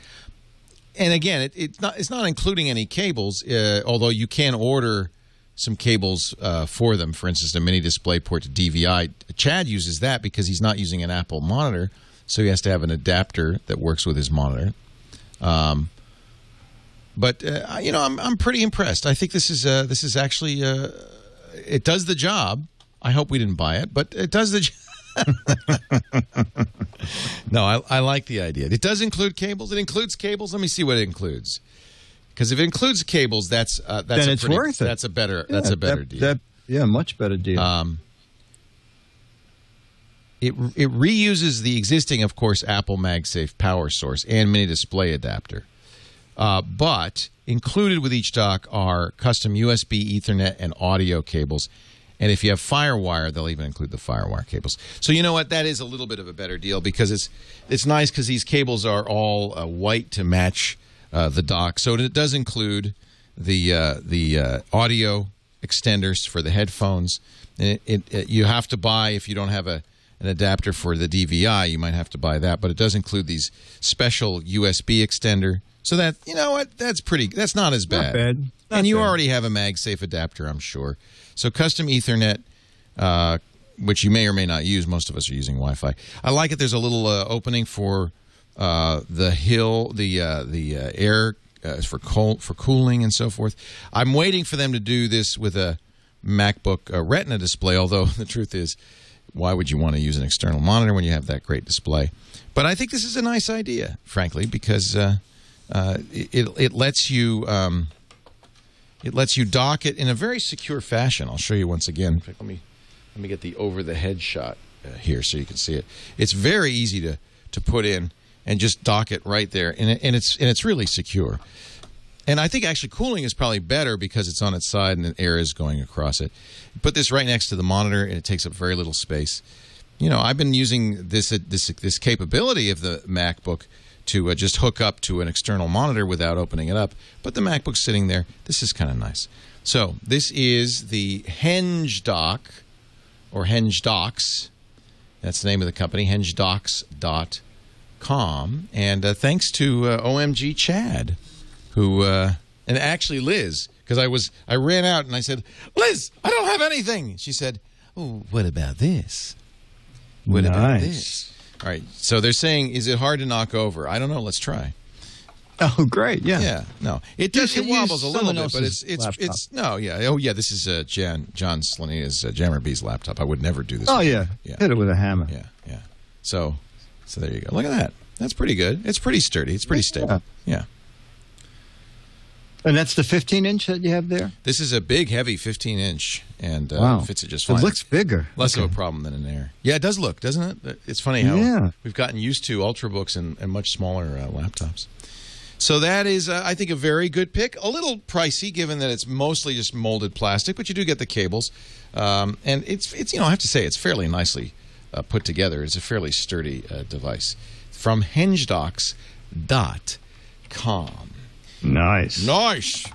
And again, it's not including any cables. Although you can order some cables for them. For instance, a mini display port to DVI. Chad uses that because he's not using an Apple monitor, so he has to have an adapter that works with his monitor. But you know, I'm pretty impressed. I think this is actually it does the job. I hope we didn't buy it, but it does the job. No, I like the idea. It does include cables. It includes cables. Let me see what it includes. Because if it includes cables, that's then it's worth it. That's a better deal. Much better deal. It reuses the existing, of course, Apple MagSafe power source and mini display adapter. But included with each dock are custom USB, Ethernet, and audio cables. And if you have FireWire, they'll even include the FireWire cables. So you know what? That is a little bit of a better deal because it's nice because these cables are all white to match the dock. So it does include the audio extenders for the headphones. And you have to buy, if you don't have an adapter for the DVI, you might have to buy that. But it does include these special USB extender. So that, you know what, that's not as bad. Not bad. And you already have a MagSafe adapter, I'm sure. So custom Ethernet, which you may or may not use. Most of us are using Wi-Fi. I like it. There's a little opening for the air for cooling and so forth. I'm waiting for them to do this with a MacBook Retina display, although the truth is, why would you want to use an external monitor when you have that great display? But I think this is a nice idea, frankly, because it lets you dock it in a very secure fashion. I'll show you once again. Let me get the over-the-head shot here so you can see it. It's very easy to put in and just dock it right there, and it's really secure. And I think actually cooling is probably better because it's on its side and the air is going across it. Put this right next to the monitor, and it takes up very little space. You know, I've been using this capability of the MacBook to just hook up to an external monitor without opening it up. But the MacBook's sitting there. This is kind of nice. So this is the Henge Dock, or Henge Docks. That's the name of the company, hengedocks.com. And thanks to OMG Chad, who and actually Liz, because I ran out and I said, Liz, I don't have anything. She said, oh, what about this? What about this? All right, so they're saying, is it hard to knock over? I don't know. Let's try. Oh, great! Yeah, yeah. No, it does. It wobbles a little bit, but it's no. Yeah. Oh, yeah. This is John Slanina's Jammer B's laptop. I would never do this. Oh, yeah. Hit it with a hammer. Yeah, yeah. So there you go. Look at that. That's pretty good. It's pretty sturdy. It's pretty stable. Yeah. And that's the 15-inch that you have there? This is a big, heavy 15-inch, and fits it just fine. It looks bigger. Less of a problem than an Air. Yeah, it does look, doesn't it? It's funny how we've gotten used to Ultrabooks and much smaller laptops. So that is, I think, a very good pick. A little pricey, given that it's mostly just molded plastic, but you do get the cables. And it's I have to say, it's fairly nicely put together. It's a fairly sturdy device. From hengedocks.com. Nice,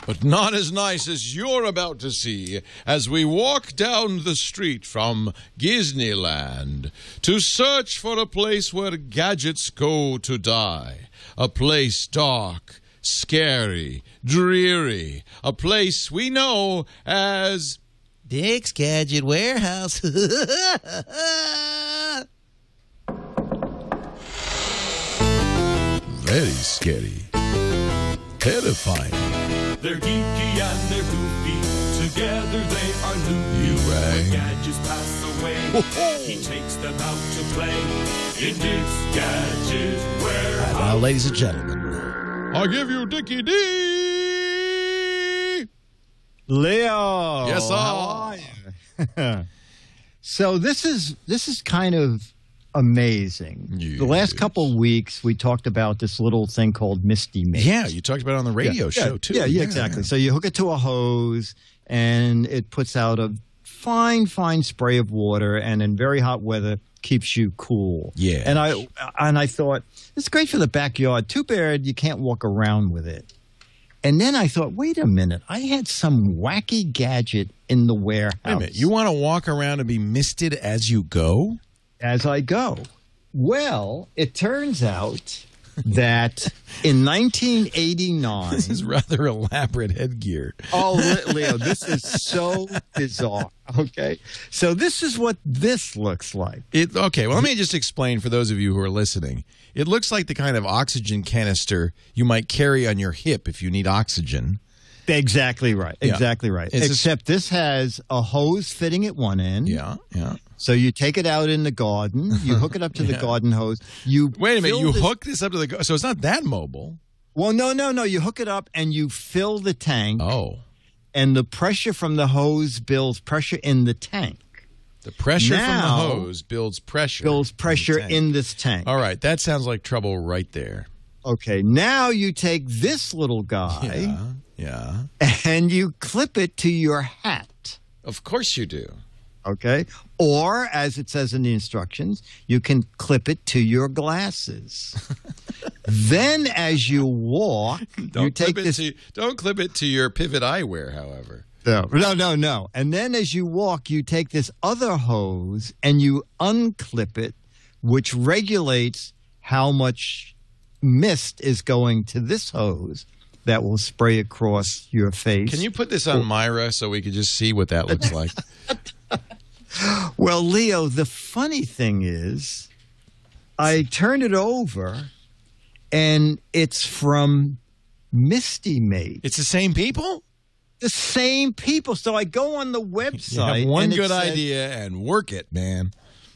but not as nice as you're about to see as we walk down the street from Disneyland to search for a place where gadgets go to die. A place dark, scary, dreary. A place we know as Dick's Gadget Warehouse. Very scary. Terrifying. They're geeky and they're goofy. Together they are loopy. When gadgets pass away, he takes them out to play in Dick's Gadget Warehouse. Now, ladies and gentlemen, I'll give you Dickie D. Leo. Yes, sir. How are you? So this is kind of amazing. Yes. The last couple weeks, we talked about this little thing called Misty Mate. Yeah, you talked about it on the radio show, too. Yeah, exactly. So you hook it to a hose, and it puts out a fine spray of water, and in very hot weather, keeps you cool. Yeah. And I thought, it's great for the backyard. Too bad you can't walk around with it. And then I thought, wait a minute. I had some wacky gadget in the warehouse. Wait a minute. You want to walk around and be misted as you go? As I go. Well, it turns out that in 1989... This is rather elaborate headgear. Oh, Leo, this is so bizarre. Okay? So this is what this looks like. Okay, well, let me just explain for those of you who are listening. It looks like the kind of oxygen canister you might carry on your hip if you need oxygen. Exactly right. Yeah. Exactly right. Except this has a hose fitting at one end. Yeah. So you take it out in the garden. You hook it up to the garden hose. Wait a minute. You hook this up to the... So it's not that mobile. Well, no. You hook it up and you fill the tank. Oh. And the pressure from the hose builds pressure in the tank. The pressure from the hose builds pressure. In this tank. All right. That sounds like trouble right there. Okay. Now you take this little guy. Yeah. And you clip it to your hat. Of course you do. Okay. Or, as it says in the instructions, you can clip it to your glasses. Then, as you walk, Don't clip it to your Pivot eyewear, however. No. And then as you walk, you take this other hose and you unclip it, which regulates how much mist is going to this hose that will spray across your face. Can you put this on Myra so we could just see what that looks like? Well, Leo, the funny thing is, I turn it over, and it's from Misty Mate. It's the same people? The same people. So I go on the website. You have one and good idea and work it, man.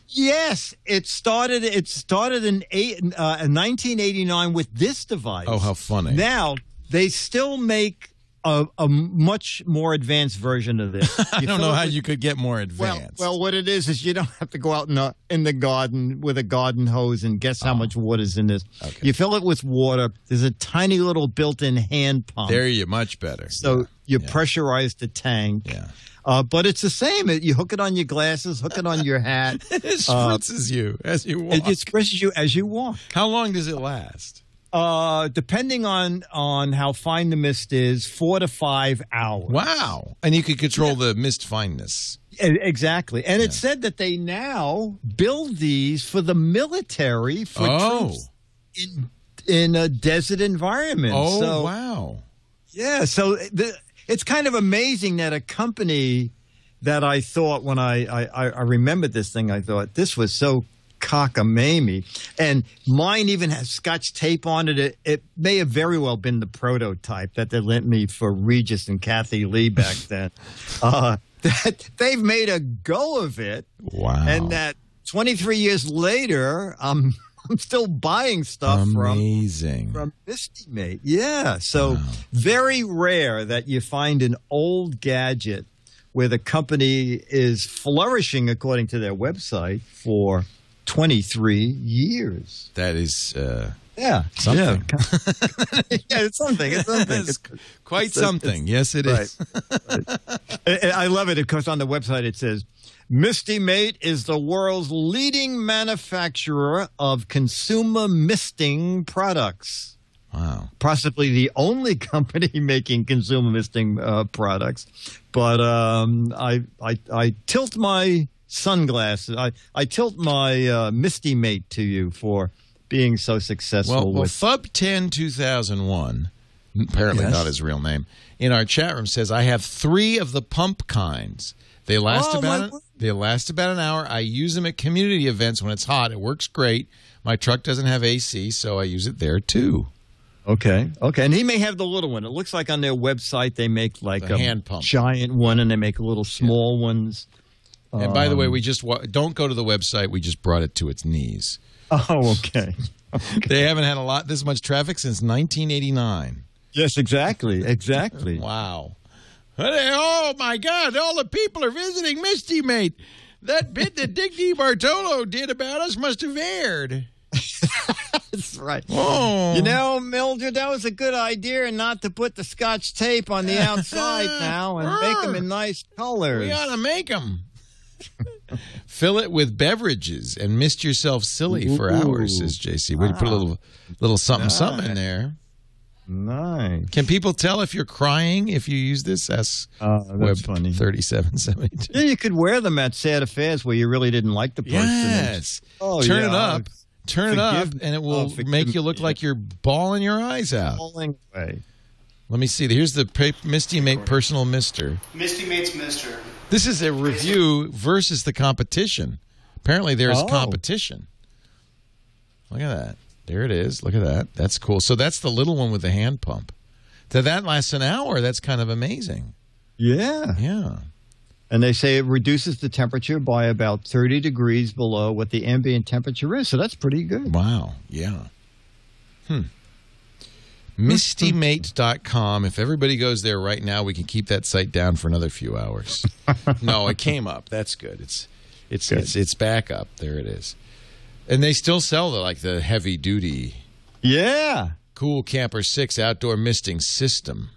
Yes, it started in 1989 with this device. Oh, how funny. Now, they still make a much more advanced version of this. I don't know how you could get more advanced. Well, what it is you don't have to go out in the garden with a garden hose and guess how much water's in this. Okay. You fill it with water. There's a tiny little built-in hand pump. There you much better. So you pressurize the tank. Yeah. But it's the same. You hook it on your glasses, hook it on your hat. It spritzes you as you walk. It spritzes you as you walk. How long does it last? Depending on how fine the mist is, 4 to 5 hours. Wow. And you can control the mist fineness. Exactly. And it said that they now build these for the military for troops in a desert environment. Oh, so, wow. Yeah, so it's kind of amazing that a company that I thought when I remembered this thing, I thought this was so cockamamie. And mine even has Scotch tape on it. It may have very well been the prototype that they lent me for Regis and Kathy Lee back then. That they've made a go of it. Wow. And that 23 years later, I'm still buying stuff from Misty Mate. Yeah. So very rare that you find an old gadget where the company is flourishing, according to their website, for 23 years. That is something. Yeah, it's something. It's quite something. Yes, it is. Right. I love it because on the website it says, Misty Mate is the world's leading manufacturer of consumer misting products. Wow. Possibly the only company making consumer misting products. But I tilt my sunglasses. I tilt my Misty Mate to you for being so successful. Well, Fub 10 2001, apparently not his real name, in our chat room says, I have 3 of the pump kinds. They last about an hour. I use them at community events when it's hot. It works great. My truck doesn't have AC, so I use it there too. Okay. And he may have the little one. It looks like on their website they make like a hand pump, giant one, and they make little small ones. And by the way, we just don't go to the website. We just brought it to its knees. Oh, okay. They haven't had this much traffic since 1989. Yes, exactly. Wow. Oh, my God. All the people are visiting Misty Mate. That bit that Dick DeBartolo did about us must have aired. That's right. Oh. You know, Mildred, that was a good idea not to put the Scotch tape on the outside now and make them in nice colors. We ought to make them. Fill it with beverages and mist yourself silly for hours, says JC. We put a little something in there. Nice. Can people tell if you're crying if you use this? That's funny. 3772. Yeah, you could wear them at sad affairs where you really didn't like the person. Yes. Turn it up. Turn it up, and it will make you look like you're bawling your eyes out. Bawling away. Let me see. Here's the Misty Mate Personal Mister. Misty Mate's Mister. This is a review versus the competition. Apparently, there's competition. Look at that. There it is. Look at that. That's cool. So that's the little one with the hand pump. That lasts an hour. That's kind of amazing. Yeah. Yeah. And they say it reduces the temperature by about 30 degrees below what the ambient temperature is. So that's pretty good. Wow. Yeah. MistyMate.com. If everybody goes there right now, we can keep that site down for another few hours. No, it came up. That's good. It's back up. There it is. And they still sell the heavy duty. Yeah. Cool Camper 6 outdoor misting system.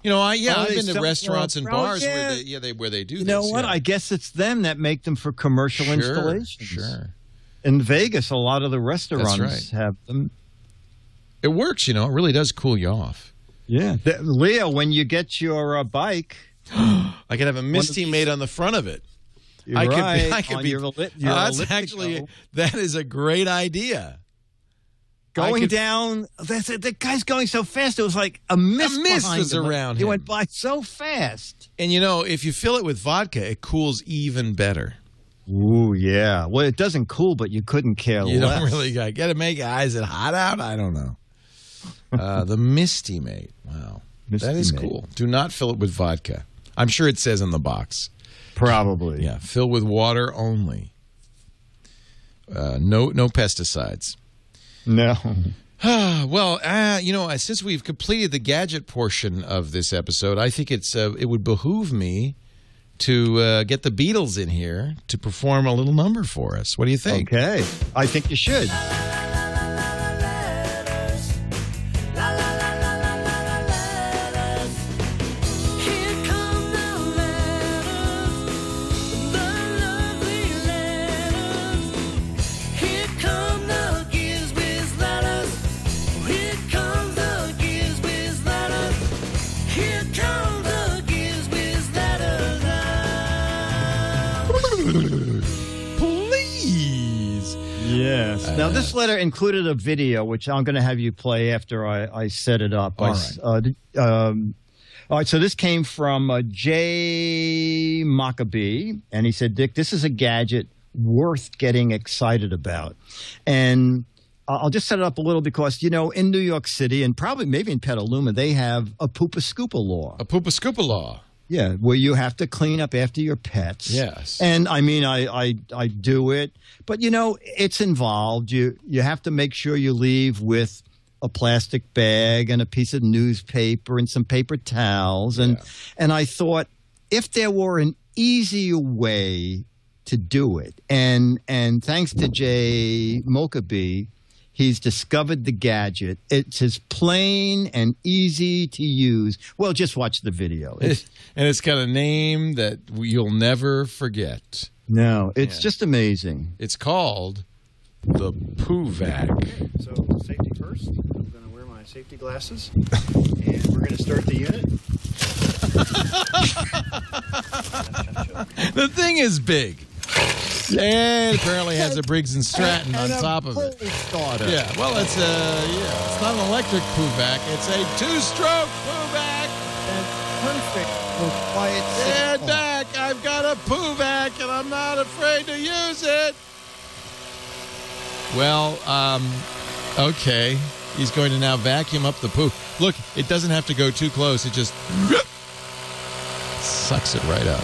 You know, I've been to restaurants and bars where they do this. You know what? I guess it's them that make them for commercial installations. Sure. In Vegas, a lot of the restaurants have them. It works, it really does cool you off. Yeah. Leo, when you get your bike, I could have a Misty Mate on the front of it. You're I right. could On be. your That's actually that is a great idea. Going down, the guy's going so fast. It was like a mist. A mist behind was him. around He him. went by so fast. And if you fill it with vodka, it cools even better. Ooh, yeah. Well, it doesn't cool, but you couldn't care You less. don't really got to make eyes. Is it hot out? I don't know. The Misty Mate. Wow, that is cool. Do not fill it with vodka. I'm sure it says on the box. Probably. Yeah, fill with water only. No pesticides. No. Well, since we've completed the gadget portion of this episode, I think it would behoove me to get the Beatles in here to perform a little number for us. What do you think? Okay. I think you should. Please. Yes. Now, this letter included a video, which I'm going to have you play after I set it up. All right. All right, so this came from Jay Maccabee, and he said, Dick, this is a gadget worth getting excited about. And I'll just set it up a little because, in New York City and probably maybe in Petaluma, they have a Poopa Scoopa law. A Poopa Scoopa law. Yeah, where you have to clean up after your pets. Yes. And I mean, I do it, but it's involved. You have to make sure you leave with a plastic bag and a piece of newspaper and some paper towels. And I thought if there were an easier way to do it, and thanks to Jay Maccabee, he's discovered the gadget. It's as plain and easy to use. Well, just watch the video. And it's got a name that you'll never forget. No, it's just amazing. It's called the PooVak. Okay, so safety first. I'm going to wear my safety glasses, and we're going to start the unit. The thing is big. And apparently has a Briggs and Stratton on top of it. Starter. Yeah, well, it's not an electric PooVak. It's a two-stroke PooVak. And perfect for quiet Stand sitting. back. I've got a PooVak, and I'm not afraid to use it. Well, okay. He's going to now vacuum up the poo. Look, it doesn't have to go too close. It just sucks it right up.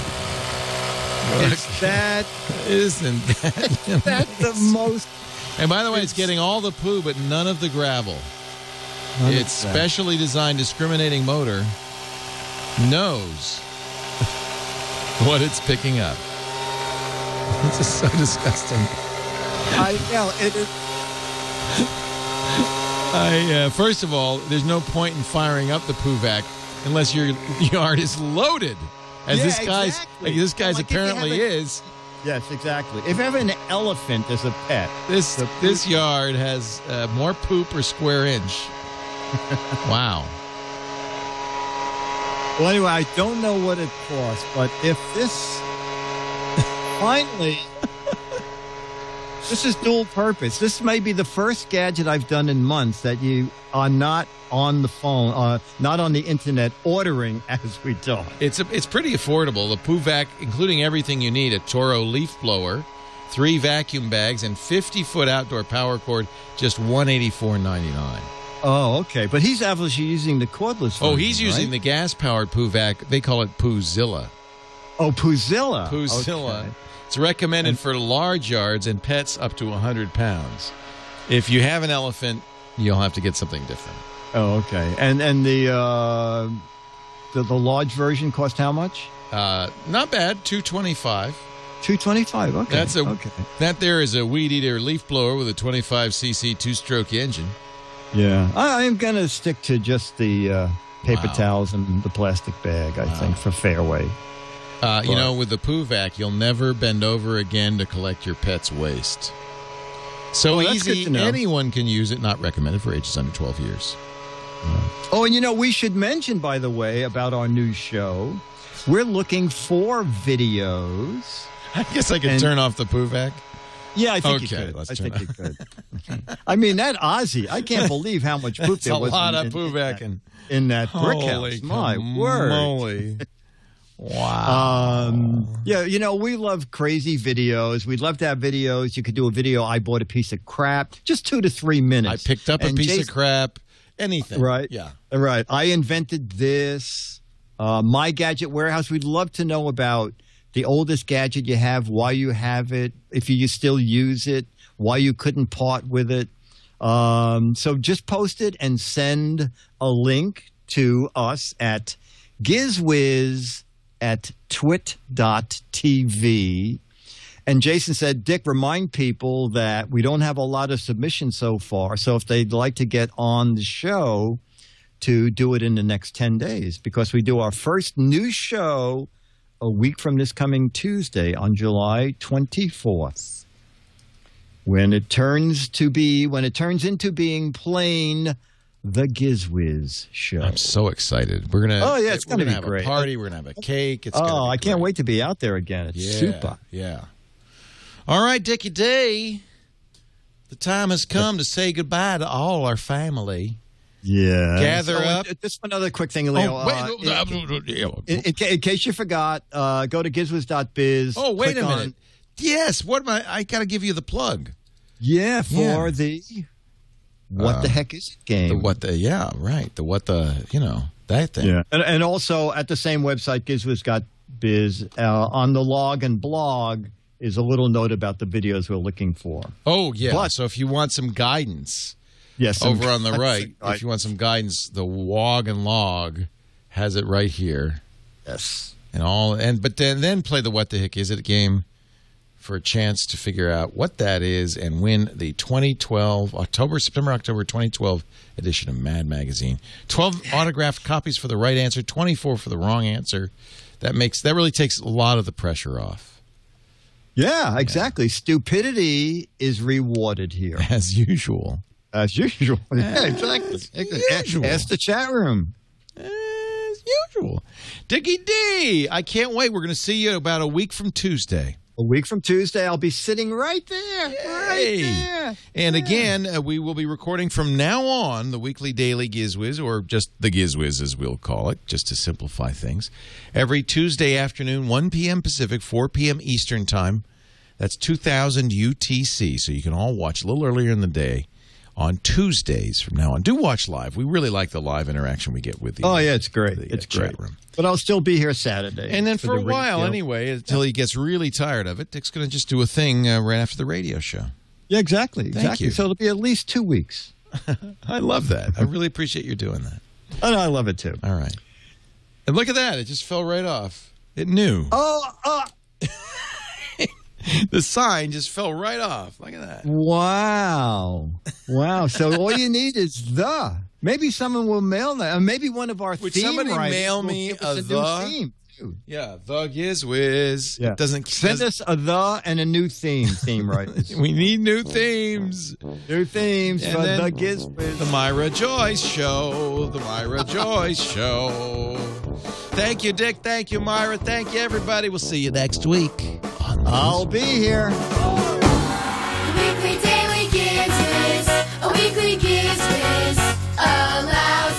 Isn't that That's the most. And by the way, it's getting all the poo, but none of the gravel. Its specially designed discriminating motor knows what it's picking up. This is so disgusting. It is. First of all, there's no point in firing up the PooVak unless your yard is loaded, as this guy's apparently is. Yes, exactly. If you have an elephant as a pet, This yard has more poop per square inch. Wow. well, anyway, I don't know what it costs, but if this finally. This is dual purpose. This may be the first gadget I've done in months that you are not on the phone, not on the internet, ordering as we talk. It's pretty affordable. The PooVak, including everything you need, a Toro leaf blower, 3 vacuum bags, and 50-foot outdoor power cord, just $184.99. Oh, okay. But he's obviously using the cordless version, Oh, he's using the gas-powered PooVak. They call it Poozilla. Oh, Poozilla. Poozilla. Okay. It's recommended for large yards and pets up to 100 pounds. If you have an elephant, you'll have to get something different. Oh, okay. And the large version cost how much? Not bad, $225. $225. Okay. That there is a weed eater leaf blower with a 25cc 2-stroke engine. Yeah, I am going to stick to just the paper towels and the plastic bag, I think, for Fairway. With the PooVak, you'll never bend over again to collect your pet's waste. So easy, anyone can use it. Not recommended for ages under 12 years. Oh, and we should mention, by the way, about our new show. We're looking for videos. I guess I could turn off the PooVak. Yeah, I think you Okay, could. let's I turn think you could. I mean, that Ozzy, I can't believe how much poop there was a lot of PooVak in that brick Holy house. My word. moly. Wow. Yeah, you know, we love crazy videos. We'd love to have videos. You could do a video, I bought a piece of crap, just 2 to 3 minutes. I picked up a piece of crap. Anything. Right. Yeah. Right. I invented this. My Gadget Warehouse. We'd love to know about the oldest gadget you have, why you have it, if you still use it, why you couldn't part with it. So just post it and send a link to us at GizWiz@twit.tv. And Jason said, Dick, remind people that we don't have a lot of submissions so far. So if they'd like to get on the show, to do it in the next 10 days, because we do our first new show a week from this coming Tuesday on July 24th. When it turns into being plain the GizWiz show. I'm so excited. We're gonna. Oh yeah, it's gonna be have great. a party. We're gonna have a cake. It's I can't wait to be out there again. It's super. Yeah. All right, Dickie D. The time has come to say goodbye to all our family. Yeah. Gather up. Just one other quick thing, Leo. In case you forgot, go to GizWiz.Biz. Oh, wait a minute. Yes. What am I got to give you the plug. Yeah, for the What the Heck Is It game. Right. That thing. Yeah. And also at the same website, GizWiz.Biz, on the log and blog is a little note about the videos we're looking for. Oh, yeah. So if you want some guidance, yes, over on the right, if you want some guidance, the WOG and log has it right here. Yes. But then play the What the Heck Is It game for a chance to figure out what that is and win the 2012 September-October 2012 edition of Mad Magazine. 12 autographed copies for the right answer, 24 for the wrong answer. That really takes a lot of the pressure off. Yeah, exactly. Yeah. Stupidity is rewarded here. As usual. As usual. Yeah, exactly. Ask the chat room. As usual. Dickie D, I can't wait. We're going to see you about a week from Tuesday. A week from Tuesday, I'll be sitting right there. Yay. Right there. And again, we will be recording from now on the weekly daily GizWiz, or just the GizWiz as we'll call it, just to simplify things, every Tuesday afternoon, 1 p.m. Pacific, 4 p.m. Eastern Time. That's 2000 UTC, so you can all watch a little earlier in the day on Tuesdays from now on. Do watch live. We really like the live interaction we get with you. Oh, yeah, it's great. It's great. Room. But I'll still be here Saturday. And then for a while anyway, until he gets really tired of it, Dick's going to just do a thing right after the radio show. Yeah, exactly. Thank you. So it'll be at least 2 weeks. I love that. I really appreciate you doing that. Oh, no, I love it too. All right. And look at that. It just fell right off. It knew. The sign just fell right off. Look at that. Wow. Wow. So all you need is the. Maybe someone will mail that. Or maybe one of our Would theme somebody writers mail me a the? new theme too. Yeah, the GizWiz. Yeah. Send us a the and a new theme writers. We need new themes. New themes for the GizWiz. The Myra Joyce Show. The Myra Joyce Show. Thank you, Dick. Thank you, Myra. Thank you, everybody. We'll see you next week. I'll be here. Weekly daily GizWiz. A weekly GizWiz allows